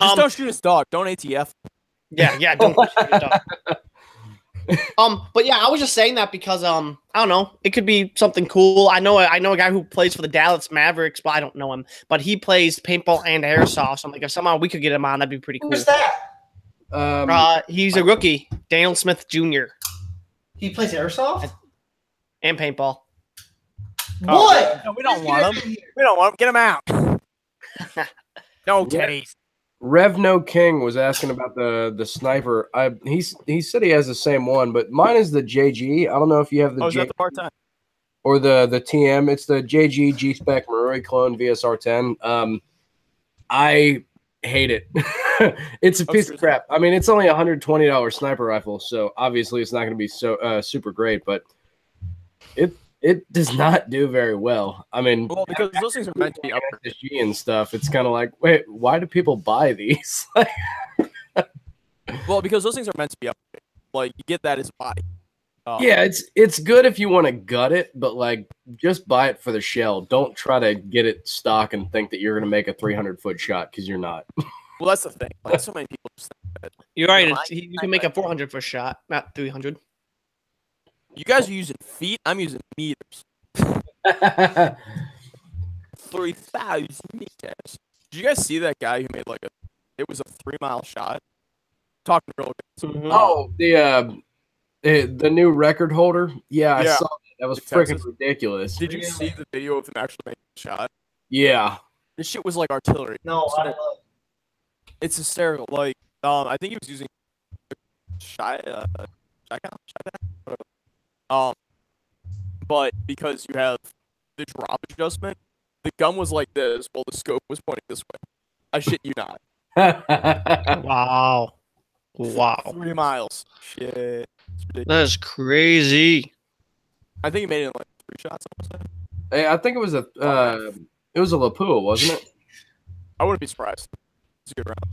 just don't shoot his dog. Don't ATF. Yeah, don't. But yeah, I was just saying that because I don't know, it could be something cool. I know a guy who plays for the Dallas Mavericks, but I don't know him. But he plays paintball and airsoft. So I'm like, if somehow we could get him on, that'd be pretty cool. Who's that? He's a rookie, Daniel Smith Jr. He plays Airsoft? and paintball. What? No, we don't want him. We don't want him. Get him out. No, Teddy. Revno King was asking about the sniper. He said he has the same one, but mine is the JG. I don't know if you have the Oh, is J that the part-time? or the TM. It's the JG G-Spec Marui clone VSR10. I hate it. It's a piece of crap. I mean, it's only $120 sniper rifle, so obviously it's not going to be so super great, but it does not do very well. I mean, Well, because those things are meant to be up. SSG and stuff. It's kind of like, wait, why do people buy these? Well, because those things are meant to be up. Like, you get that as a body. Yeah, it's good if you want to gut it, but like just buy it for the shell. Don't try to get it stock and think that you're going to make a 300-foot shot because you're not. Well, that's the thing. Like, so many people just think that. You're right. You can make a 400-foot shot, not 300. You guys are using feet. I'm using meters. 3,000 meters. Did you guys see that guy who made it was a 3-mile shot? Talking real good. Mhm. Oh, the new record holder. Yeah, I saw that. That was freaking ridiculous. Did you see the video of him actually making the shot? Yeah. This shit was like artillery. No, I don't know. It's hysterical. Like, I think he was using but because you have the drop adjustment, the gun was like this while the scope was pointing this way. I shit you not. Wow. 3 miles. Shit. It's ridiculous. That is crazy. I think he made it in like 3 shots. Almost. Hey, I think it was a Lapua, wasn't it? I wouldn't be surprised. It's a good round.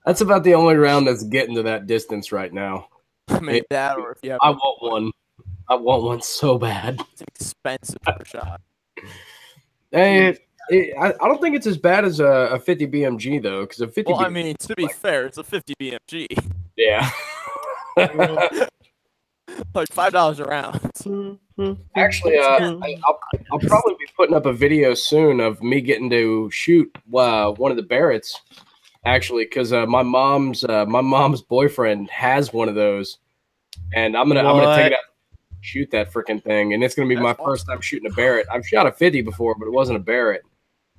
That's about the only round that's getting to that distance right now. I mean, that or if you have. I want one. I want one so bad. It's expensive per shot. Hey, I don't think it's as bad as a 50 BMG though, because a 50. Well, I mean, to be fair, it's a 50 BMG. Yeah. Like $5 a round. Actually, I'll probably be putting up a video soon of me getting to shoot one of the Barretts. Actually, because my mom's boyfriend has one of those, and I'm gonna take it out, shoot that freaking thing, and it's gonna be my first time shooting a Barrett. I've shot a 50 before, but it wasn't a Barrett,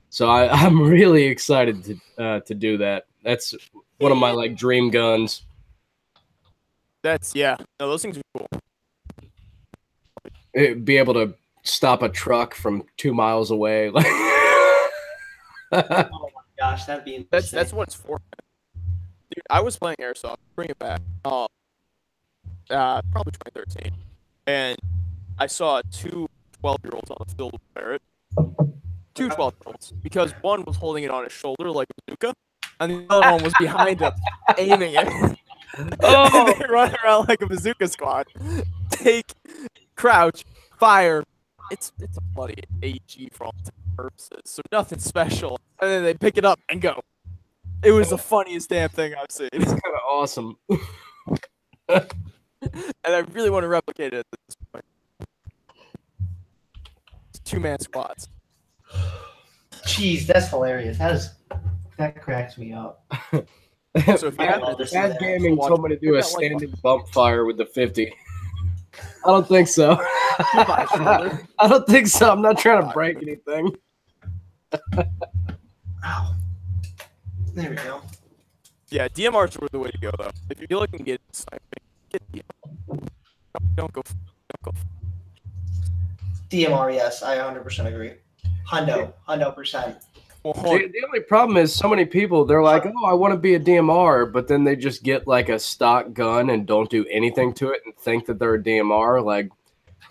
so I'm really excited to do that. That's one of my like dream guns. No, those things are cool. Be able to stop a truck from 2 miles away. Oh my gosh, that'd be interesting. That's what it's for. Dude, I was playing Airsoft. Bring it back. Probably 2013, and I saw 2 12-year-olds on the field with Barrett. Two 12-year-olds, because one was holding it on his shoulder like a bazooka, and the other one was behind him, aiming it. Oh. And they run around like a bazooka squad. Take, crouch, fire. It's a bloody AG for all intents and purposes, so nothing special. And then they pick it up and go. It was the funniest damn thing I've seen. It's kind of awesome. And I really want to replicate it at this point. It's 2-man squads. Jeez, that's hilarious. That cracks me up. So if you I have love this. Bad Gaming told me to do a standing bump fire with the 50. I don't think so. I don't think so. I'm not trying to break anything. Ow. There we go. Yeah, DMRs were the way to go, though. If you're looking to get sniping, get DMR. Don't go. DMR, yes, I 100% agree. Hundo percent. Well, The only problem is so many people, they're like, oh, I want to be a DMR, but then they just get like a stock gun and don't do anything to it and think that they're a DMR. Like,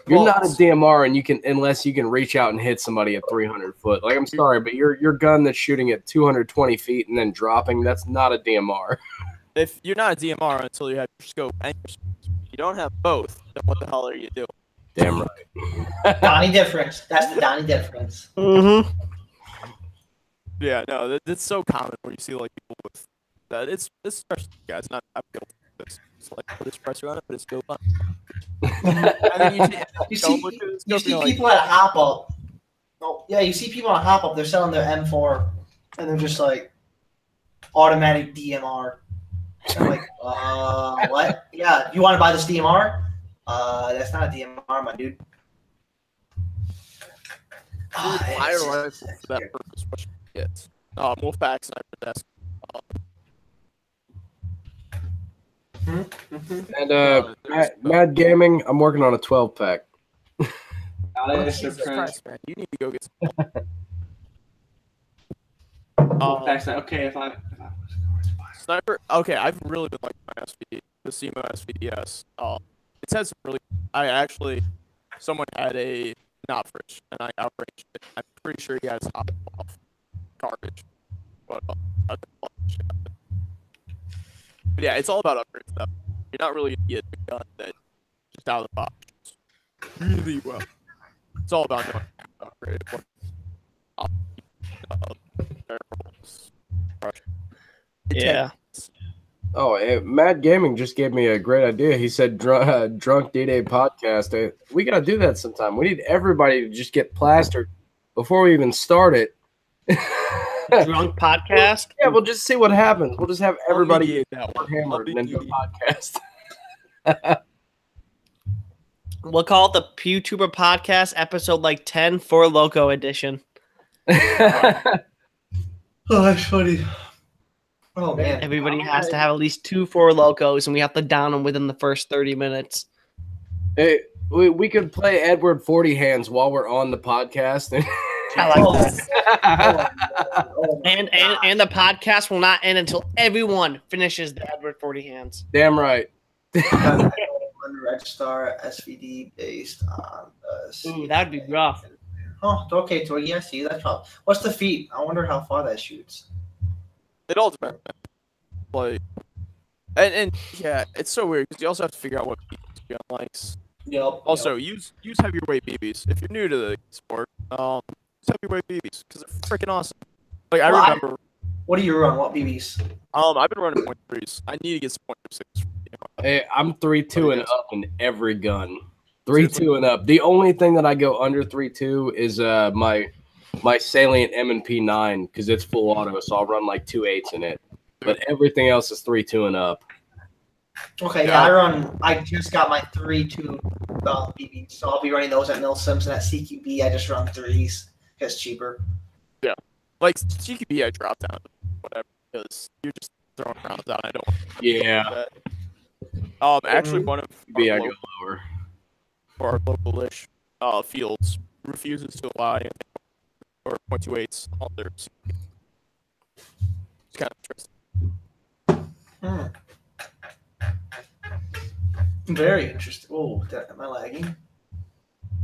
you're not a DMR, and you can unless you can reach out and hit somebody at 300 foot. Like, I'm sorry, but your gun that's shooting at 220 feet and then dropping, that's not a DMR. if you're not a DMR until you have your scope and your scope, you don't have both, then what the hell are you doing? Damn right. Donnie difference. That's the Donnie difference. Mm-hmm. Yeah, no, that's so common where you see like people with that. It's especially guys, not guilty of this. It's like put his pressure on it, put his scope on. And then You see people at hop up. Oh, yeah, you see people on hop up. They're selling their M4, and they're just like automatic DMR. And I'm like, what? Yeah, you want to buy this DMR? That's not a DMR, my dude. Fire rifle for that purpose. What should we get? Wolfpack sniper desk. And Mad Gaming, I'm working on a 12 pack. Jesus Christ, man, you need to go get some. Okay, if I Sniper. Okay, I've really been liking my SVD, the SEMA SVDS. It says really. Someone had a not fridge, and I outraged it. I'm pretty sure he has hop off garbage. But yeah, it's all about upgrade stuff. You're not really gonna get a gun that just out of the box really well. It's all about knowing how to upgrade it. Yeah. Oh, Mad Gaming just gave me a great idea. He said, "Drunk D.I.C.K.A. podcast. We got to do that sometime. We need everybody to just get plastered before we even start it." Drunk podcast? Yeah, we'll just see what happens. We'll just have everybody get that one hammered and then do a podcast. We'll call it the Pewtuber podcast episode like 10 for Loco edition. Oh, that's funny. Oh, man. Everybody has to have at least 2 4 Locos, and we have to down them within the first 30 minutes. Hey, we could play Edward 40 Hands while we're on the podcast. I like that. And the podcast will not end until everyone finishes the Edward 40 Hands. Damn right. Red Star SVD based on the. Ooh, that would be rough. Oh, okay. So yeah, see that's rough. What's the feet? I wonder how far that shoots. It all depends. Like, and yeah, it's so weird because you also have to figure out what BBs gun likes. Yep. Also, use heavyweight BBs if you're new to the sport. Use heavyweight BBs because they're freaking awesome. Like I remember. What do you run? What BBs? I've been running .3s. I need to get some .6s. Hey, I'm 3.2 and up in every gun. 3.2 and up. The only thing that I go under 3.2 is my Salient M&P 9 because it's full auto, so I'll run like 2.8s in it. But everything else is 3.2 and up. Okay, yeah, I just got my 3.2 BBs, so I'll be running those at Mill Simpson. At CQB, I just run 3s because it's cheaper. Yeah, like CQB, I drop down to whatever because you're just throwing rounds out. I don't want to do that. Actually, one of I go lower. Our local-ish fields refuses to allow anything or .28s on their CQB. It's kind of interesting. Very interesting. Oh, am I lagging?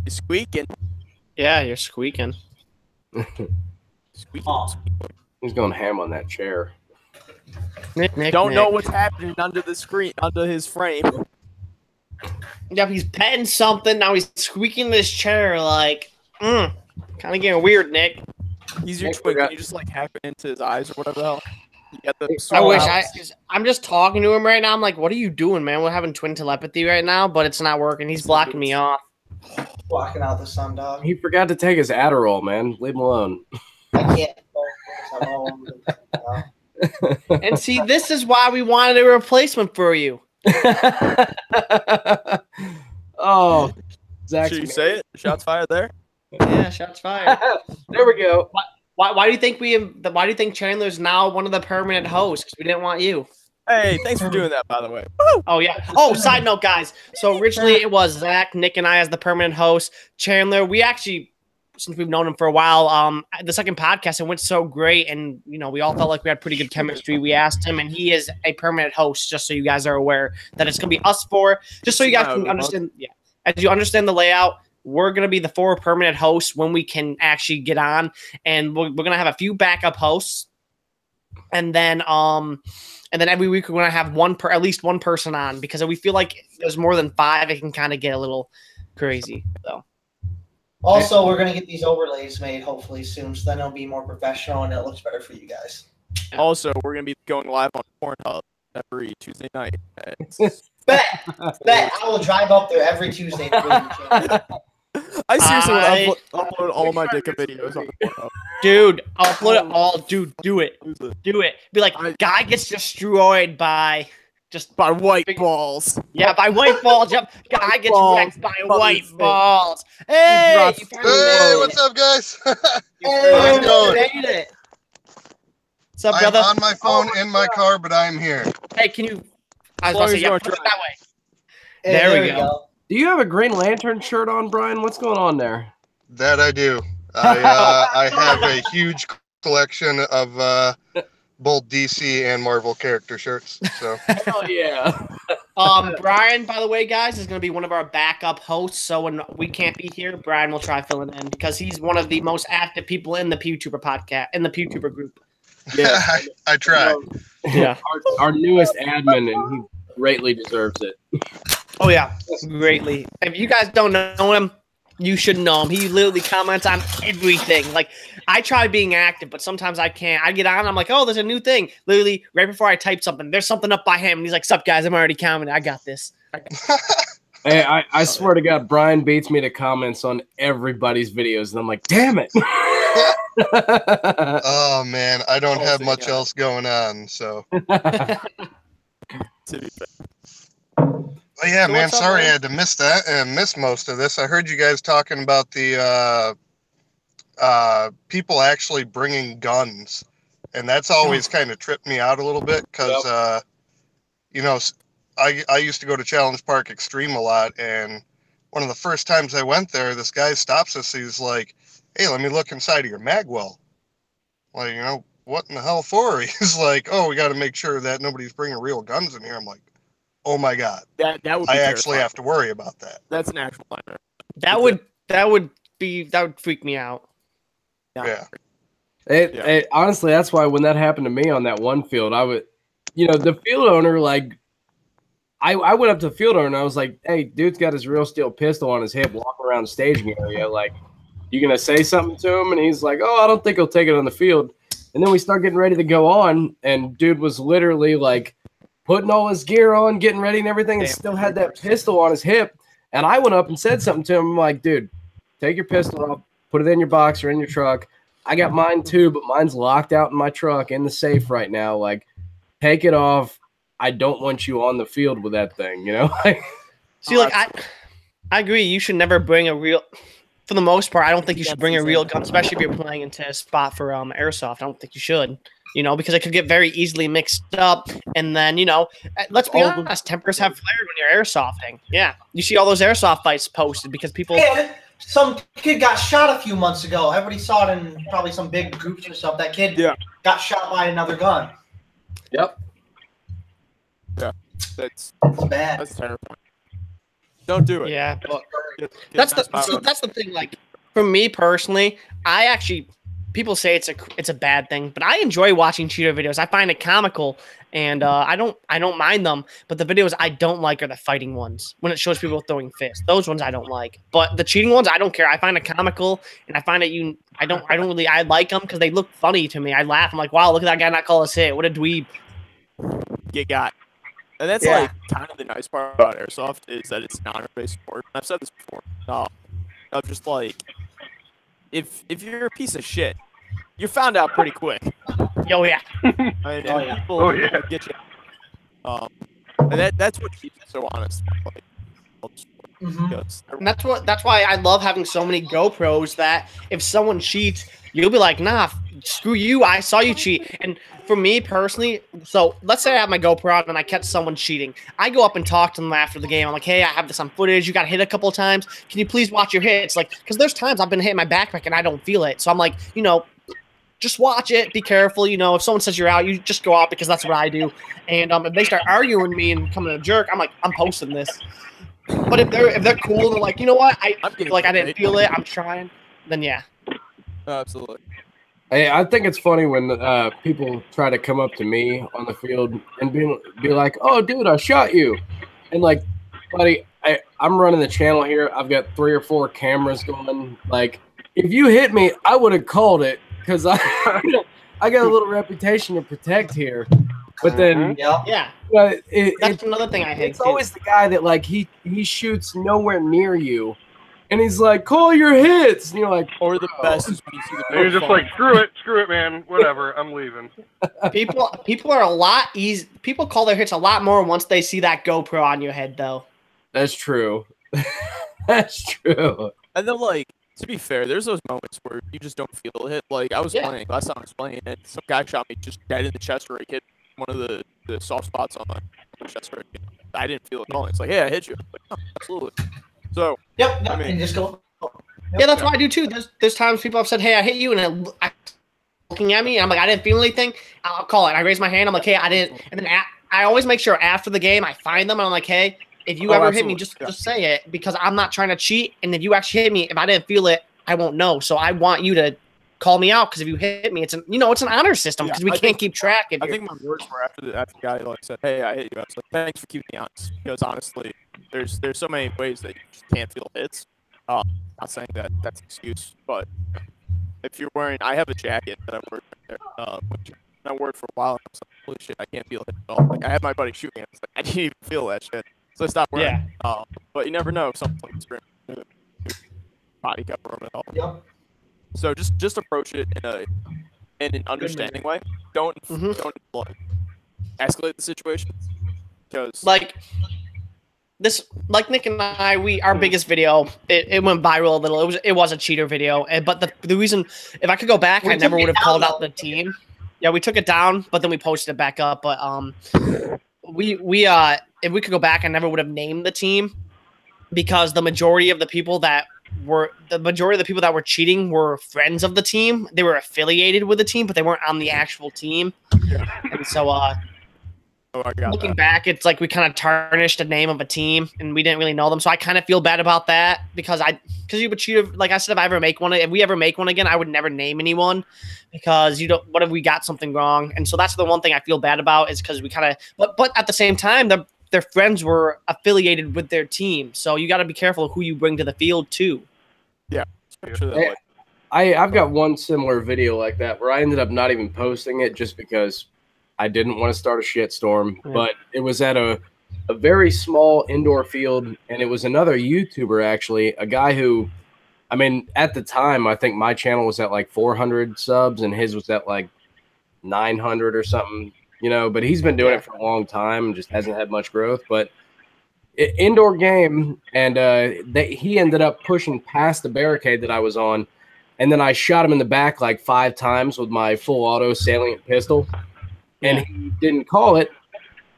It's squeaking. Yeah, you're squeaking. Squeaky. Oh. He's going ham on that chair. Nick, Don't know what's happening under the screen, under his frame. Yeah, he's petting something. Now he's squeaking this chair like, kind of getting weird, Nick. He's your Nick twin. forgot- Can you just like hack it into his eyes or whatever the hell? You got the I wish outs. I'm just talking to him right now. I'm like, what are you doing, man? We're having twin telepathy right now, but it's not working. He's blocking me off. Blocking out the sun, dog. He forgot to take his Adderall, man. Leave him alone. I can't focus. I'm all over the place. And see, this is why we wanted a replacement for you. Oh, Zach. Should you say it? Shots fired there. Yeah, shots fired. There we go. Why do you think why do you think Chandler's now one of the permanent hosts? Because we didn't want you. Hey, thanks for doing that, by the way. Oh yeah. Oh, side note, guys. So originally it was Zach, Nick, and I as the permanent host. Chandler, we actually, since we've known him for a while, the second podcast, it went so great, and we all felt like we had pretty good chemistry. We asked him, and he is a permanent host. Just so you guys are aware that it's gonna be us four. Just so you guys can understand. Yeah, as you understand the layout. We're going to be the 4 permanent hosts when we can actually get on, and we're going to have a few backup hosts. And then every week we're going to have at least one person on, because we feel like there's more than 5, it can kind of get a little crazy. So Also, we're gonna get these overlays made hopefully soon, so then it'll be more professional and it looks better for you guys. Also, we're gonna be going live on Pornhub every Tuesday night. Bet I will drive up there every Tuesday. I seriously will upload all my Dicka videos on Pornhub. dude, upload it all. Dude, do it. Do it. Be like, guy gets destroyed by white balls. Yeah, by white balls. Yep. Guy gets wrecked by white balls. Hey, Hey, what's up, guys? Hey, How's it going? made it. What's up, I'm brother? on my phone in my car, but I'm here. Hey, can you? I was As long about to as say, you yeah, don't push it drive. that way. Hey, There we go. Do you have a Green Lantern shirt on, Brian? What's going on there? That I do. I have a huge collection of both DC and Marvel character shirts. So Hell yeah. Brian, by the way, guys, is going to be one of our backup hosts. So when we can't be here, Brian will try filling in because he's one of the most active people in the Pewtuber podcast, in the Pewtuber group. Yeah, I try. Yeah. our newest admin, and he greatly deserves it. Oh yeah, greatly. If you guys don't know him, you should know him. He literally comments on everything. Like, I try being active, but sometimes I can't. I get on, I'm like, oh, there's a new thing. Literally, right before I type something, there's something up by him, and he's like, sup, guys, I'm already commenting. I got this. Hey, I swear to God, Brian beats me to comments on everybody's videos, and I'm like, damn it. Oh man, I don't have much else going on. So. Oh yeah, So man. what's up, Sorry man? I had to miss that and miss most of this. I heard you guys talking about the people actually bringing guns, and that's always kind of tripped me out a little bit because I used to go to Challenge Park Extreme a lot, and one of the first times I went there, this guy stops us. He's like, "Hey, let me look inside of your magwell." Like, what in the hell for? He's like, "Oh, we got to make sure that nobody's bringing real guns in here." I'm like, oh my God. That would be I actually terrifying. have to worry about that. That's an actual nightmare. That would freak me out. Yeah. Honestly, that's why when that happened to me on that one field, I would, the field owner, like, I went up to the field owner and I was like, hey, dude's got his real steel pistol on his hip walking around the staging area. Like, you going to say something to him? And he's like, oh, I don't think he'll take it on the field. And then we start getting ready to go on, and dude was literally like putting all his gear on, getting ready and everything, and still had that pistol on his hip. And I went up and said something to him. I'm like, dude, take your pistol off, put it in your box or in your truck. I got mine too, but mine's locked out in my truck in the safe right now. Like, take it off. I don't want you on the field with that thing, See, like, I agree. You should never bring a real. For the most part, I don't think you should bring a real gun, especially if you're playing into a spot for Airsoft. I don't think you should, because it could get very easily mixed up. And then, let's be honest, tempers have flared when you're airsofting. Yeah, you see all those airsoft fights posted because people. Yeah, some kid got shot a few months ago. Everybody saw it in probably some big groups or something. That kid got shot by another gun. Yep. Yeah, It's bad. that's terrifying. Don't do it. Yeah, but Get that's nice the power. that's the thing. Like, For me personally, I actually people say it's a bad thing, but I enjoy watching cheater videos. I find it comical, and I don't mind them. But the videos I don't like are the fighting ones when it shows people throwing fists. Those ones I don't like. But the cheating ones I don't care. I find it comical, and I find it I don't really I like them because they look funny to me. I laugh. I'm like, wow, look at that guy not call us hit. What a dweeb. Get got. And that's Yeah. like kind of the nice part about Airsoft is that it's an honor-based sport. I've said this before. Of just like, if you're a piece of shit, you're found out pretty quick. Yo, yeah. I mean, people get you. And that's what keeps it so honest. Like, And that's why I love having so many GoPros that if someone cheats, you'll be like, nah, screw you, I saw you cheat. And for me personally, so let's say I have my GoPro on and I catch someone cheating. I go up and talk to them after the game. I'm like, hey, I have this on footage. You got hit a couple of times. Can you please watch your hits? Like, because there's times I've been hitting my backpack and I don't feel it. So I'm like, just watch it. Be careful. If someone says you're out, you just go out because that's what I do. And if they start arguing with me and becoming a jerk, I'm like, I'm posting this. But if they're cool and they're like, you know what, I didn't feel it, I'm trying, then yeah. Absolutely. Hey, I think it's funny when people try to come up to me on the field and be like, "Oh, dude, I shot you," and like, buddy, I'm running the channel here. I've got 3 or 4 cameras going. Like, if you hit me, I would have called it because I got a little reputation to protect here. But then, yeah, that's another thing I hate. It's always the guy that like he shoots nowhere near you, and he's like, "Call your hits," and you're like, or the best is when you see the. And you're just like, screw it, man, whatever, I'm leaving. People are a lot easy. People call their hits a lot more once they see that GoPro on your head, though. That's true. That's true. And then, like, to be fair, there's those moments where you just don't feel a hit. Like, I was playing last time I was playing, and some guy shot me just dead in the chest where he hit one of the soft spots on my chest right. I didn't feel it calling. It's like, hey, I hit you. Like, oh, absolutely. So I mean, just go. Yeah, that's what I do too. There's times people have said, hey, I hit you, and I looking at me, and I'm like, I didn't feel anything. I'll call it. I raise my hand. I'm like, hey, I didn't. And then I always make sure after the game I find them, and I'm like, hey, if you ever hit me, just say it because I'm not trying to cheat. And if you actually hit me, if I didn't feel it, I won't know. So I want you to call me out because if you hit me, it's an honor system because we can't keep track. I think my words were after the guy like said, "Hey, I hit you." I was like, "Thanks for keeping me honest." Because honestly, there's so many ways that you just can't feel hits. Not saying that that's an excuse, but if you're wearing, I have a jacket that I wear there. I wore it for a while. And I was like, holy shit, I can't feel it at all. Like I had my buddy shoot me. I was like, I didn't even feel that shit, so I stopped wearing it. But you never know if something like this body cover on it all. Yep. So just approach it in an understanding way. Don't like, escalate the situation because like Nick and I, our biggest video, it went viral a little. It was a cheater video, but the reason, if I could go back, I never would have called out the team. Yeah, we took it down, but then we posted it back up. But we if we could go back, I never would have named the team because the majority of the people that were cheating were friends of the team. They were affiliated with the team, but they weren't on the actual team. And so looking back, it's like we kind of tarnished the name of a team and we didn't really know them. So I kind of feel bad about that because you would cheat. Like I said, if we ever make one again, I would never name anyone because what if we got something wrong? And so that's the one thing I feel bad about is because we kind of, but at the same time, their friends were affiliated with their team. So you got to be careful of who you bring to the field too. Yeah. I've got one similar video like that where I ended up not even posting it just because I didn't want to start a shitstorm. Yeah. But it was at a very small indoor field, and it was another YouTuber, actually, a guy who, I mean, at the time, I think my channel was at like 400 subs, and his was at like 900 or something. But he's been doing it for a long time and just hasn't had much growth. But indoor game, and he ended up pushing past the barricade that I was on, and then I shot him in the back like 5 times with my full auto salient pistol, and he didn't call it.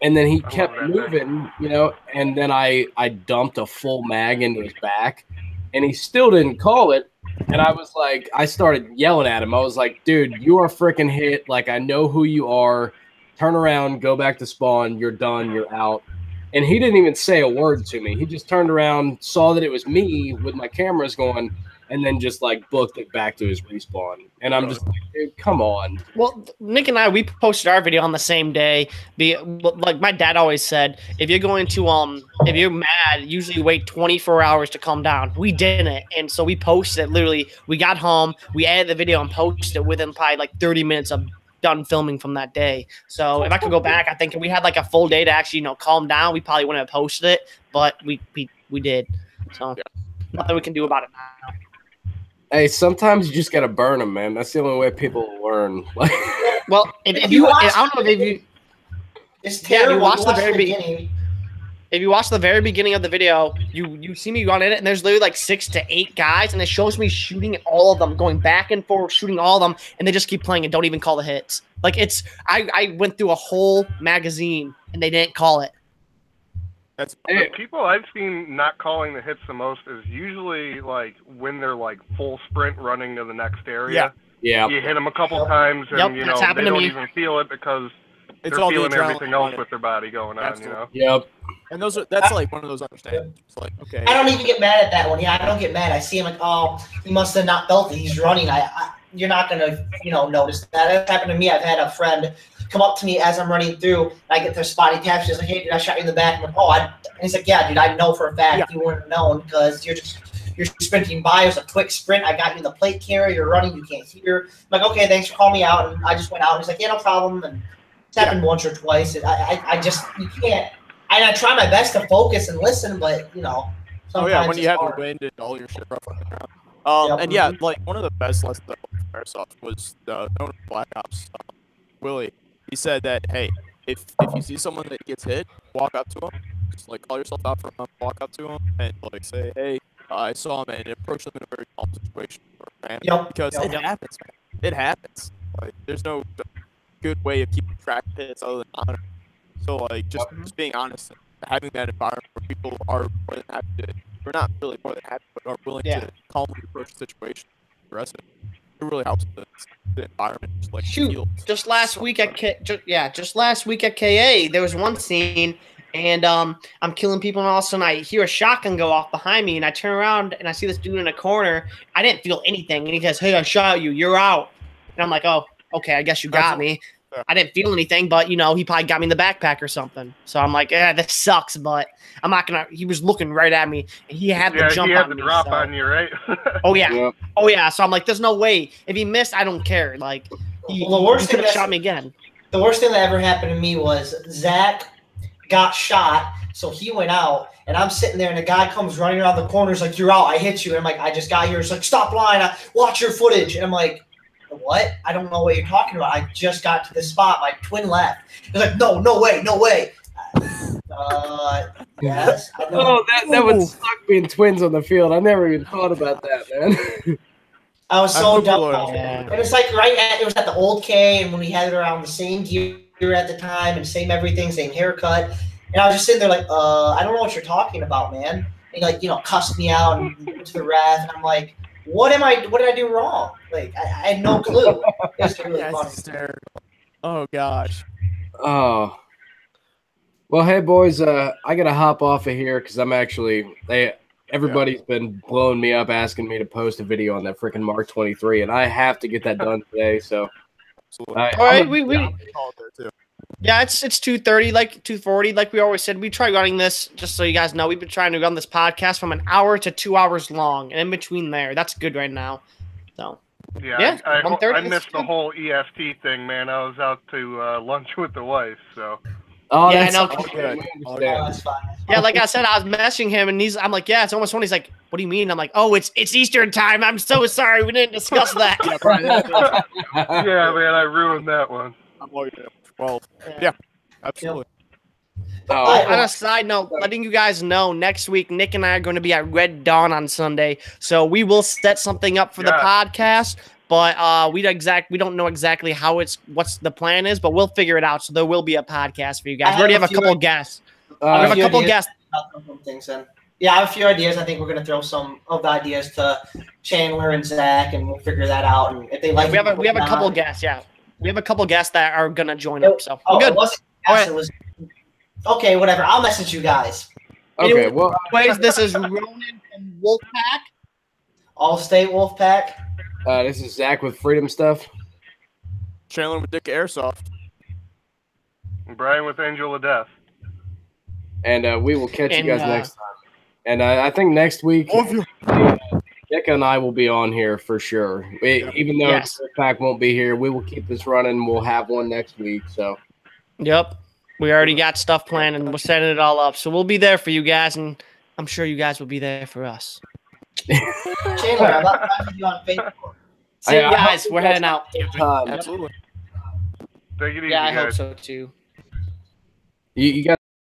And then he kept moving, and then I dumped a full mag into his back, and he still didn't call it. And I was like, I started yelling at him. I was like, dude, you are freaking hit. Like, I know who you are. Turn around, go back to spawn. You're done. You're out. And he didn't even say a word to me. He just turned around, saw that it was me with my cameras going, and then just like booked it back to his respawn. And I'm just like, dude, come on. Well, Nick and I, we posted our video on the same day. Like my dad always said, if you're going to if you're mad, usually wait 24 hours to calm down. We didn't, and so we posted it. Literally, we got home, we added the video and posted it within probably like 30 minutes of done filming from that day. So if I could go back, I think if we had like a full day to actually calm down, we probably wouldn't have posted it, but we did. So nothing we can do about it now. Hey, sometimes you just gotta burn them, man. That's the only way people will learn. Well, if you watch, I don't know if you. It's terrible. Yeah, you watch the very beginning. If you watch the very beginning of the video, you see me run in it, and there's literally like 6 to 8 guys, and it shows me shooting all of them, going back and forth, shooting all of them, and they just keep playing and don't even call the hits. Like I went through a whole magazine, and they didn't call it. The people I've seen not calling the hits the most is usually like when they're like full sprint running to the next area. Yeah. You hit them a couple times, and they don't even feel it because they're feeling everything else with their body going on. Yep. And that's like one of those understandings. It's like, okay. I don't even get mad at that one. Yeah, I don't get mad. I see him like, oh, he must have not felt it. He's running. You're not gonna, notice that. It's happened to me. I've had a friend come up to me as I'm running through. And I get their spotty taps. She's like, hey, dude, I shot you in the back. I'm like, oh, and he's like, yeah, dude, I know for a fact you weren't known because you're sprinting by. It was a quick sprint. I got you in the plate carrier. You're running. You can't hear. I'm like, okay, thanks for calling me out. And I just went out. And he's like, yeah, no problem. And it's happened once or twice. And I just, you can't. And I try my best to focus and listen, but sometimes when you have the wind and all your shit rough on the ground. And yeah, like one of the best lessons I learned from Airsoft was the owner of Black Ops, Willie. He said that, hey, if you see someone that gets hit, walk up to him, just like call yourself out for him, walk up to him, and like say, hey, I saw him, and approach them in a very calm situation, because it happens, man. It happens. Like there's no good way of keeping track of hits other than honor. So like just being honest and having that environment where people are more than happy to, or not really more than happy, but are willing to calmly approach the situation, address it. It really helps the environment. Just last week at K.A. there was one scene, and I'm killing people, and all of a sudden I hear a shotgun go off behind me, and I turn around and I see this dude in a corner. I didn't feel anything, and he goes, "Hey, I shot you. You're out." And I'm like, "Oh, okay, I guess you got me." I didn't feel anything, but he probably got me in the backpack or something. So I'm like, this sucks, but I'm not gonna. He was looking right at me, and he had to jump on me. Drop on you, right? Oh yeah. So I'm like, there's no way. If he missed, I don't care. Like, he could have shot me again. The worst thing that ever happened to me was Zach got shot, so he went out, and I'm sitting there, and a guy comes running around the corner. He's like, "You're out. I hit you." And I'm like, "I just got here." It's like, "Stop lying. Watch your footage." And I'm like, what? I don't know what you're talking about. I just got to this spot. My twin left. It was like, no way. Yes. That would suck being twins on the field. I never even thought about that, man. I was so dumb. And it's like it was at the old K, and when we had it around the same gear at the time, and same everything, same haircut. And I was just sitting there like, I don't know what you're talking about, man. And he cussed me out and went to the ref, and I'm like, what did I do wrong? Like, I had no clue. It was really funny. Hysterical. Oh, gosh. Oh. Well, hey, boys, I got to hop off of here because I'm actually everybody's been blowing me up asking me to post a video on that freaking Mark 23, and I have to get that done today. So, all right, yeah, it's 2:30, like 2:40, like we always said. We try running this, just so you guys know, we've been trying to run this podcast from an hour to 2 hours long, and in between there, that's good right now. So yeah, I missed the whole EFT thing, man. I was out to lunch with the wife, so. Oh, yeah, I know. That's fine. Yeah, like I said, I was messaging him, and I'm like, yeah, it's almost 1. He's like, what do you mean? I'm like, oh, it's Eastern time. I'm so sorry. We didn't discuss that. Yeah, man, I ruined that one. I'm looking at 12. Yeah, absolutely. On a side note, letting you guys know, next week, Nick and I are going to be at Red Dawn on Sunday, so we will set something up for the podcast. But we don't know exactly what's the plan is, but we'll figure it out. So there will be a podcast for you guys. We already have a couple guests. We have a couple guests. Yeah, I have a few ideas. I think we're gonna throw some of the ideas to Chandler and Zach, and we'll figure that out. And if they like, we have a couple guests. Yeah, we have a couple guests that are gonna join up. So we're good. Okay, whatever. I'll message you guys. Okay. Well, anyways, this is Ronan from Wolfpack. All-State Wolfpack. This is Zach with Freedom Stuff. Chandler with D.I.C.K.A. Airsoft. And Brian with Angel of Death. And we will catch you guys next time. And I think next week, D.I.C.K.A. and I will be on here for sure. Even though Pack won't be here, we will keep this running. We'll have one next week. So. Yep. We already got stuff planned, and we're setting it all up. So we'll be there for you guys, and I'm sure you guys will be there for us. Chandler, I'd love to find you on Facebook. See you guys. We're heading out. Absolutely. Take it easy, Yeah, I guys. hope so too. You got.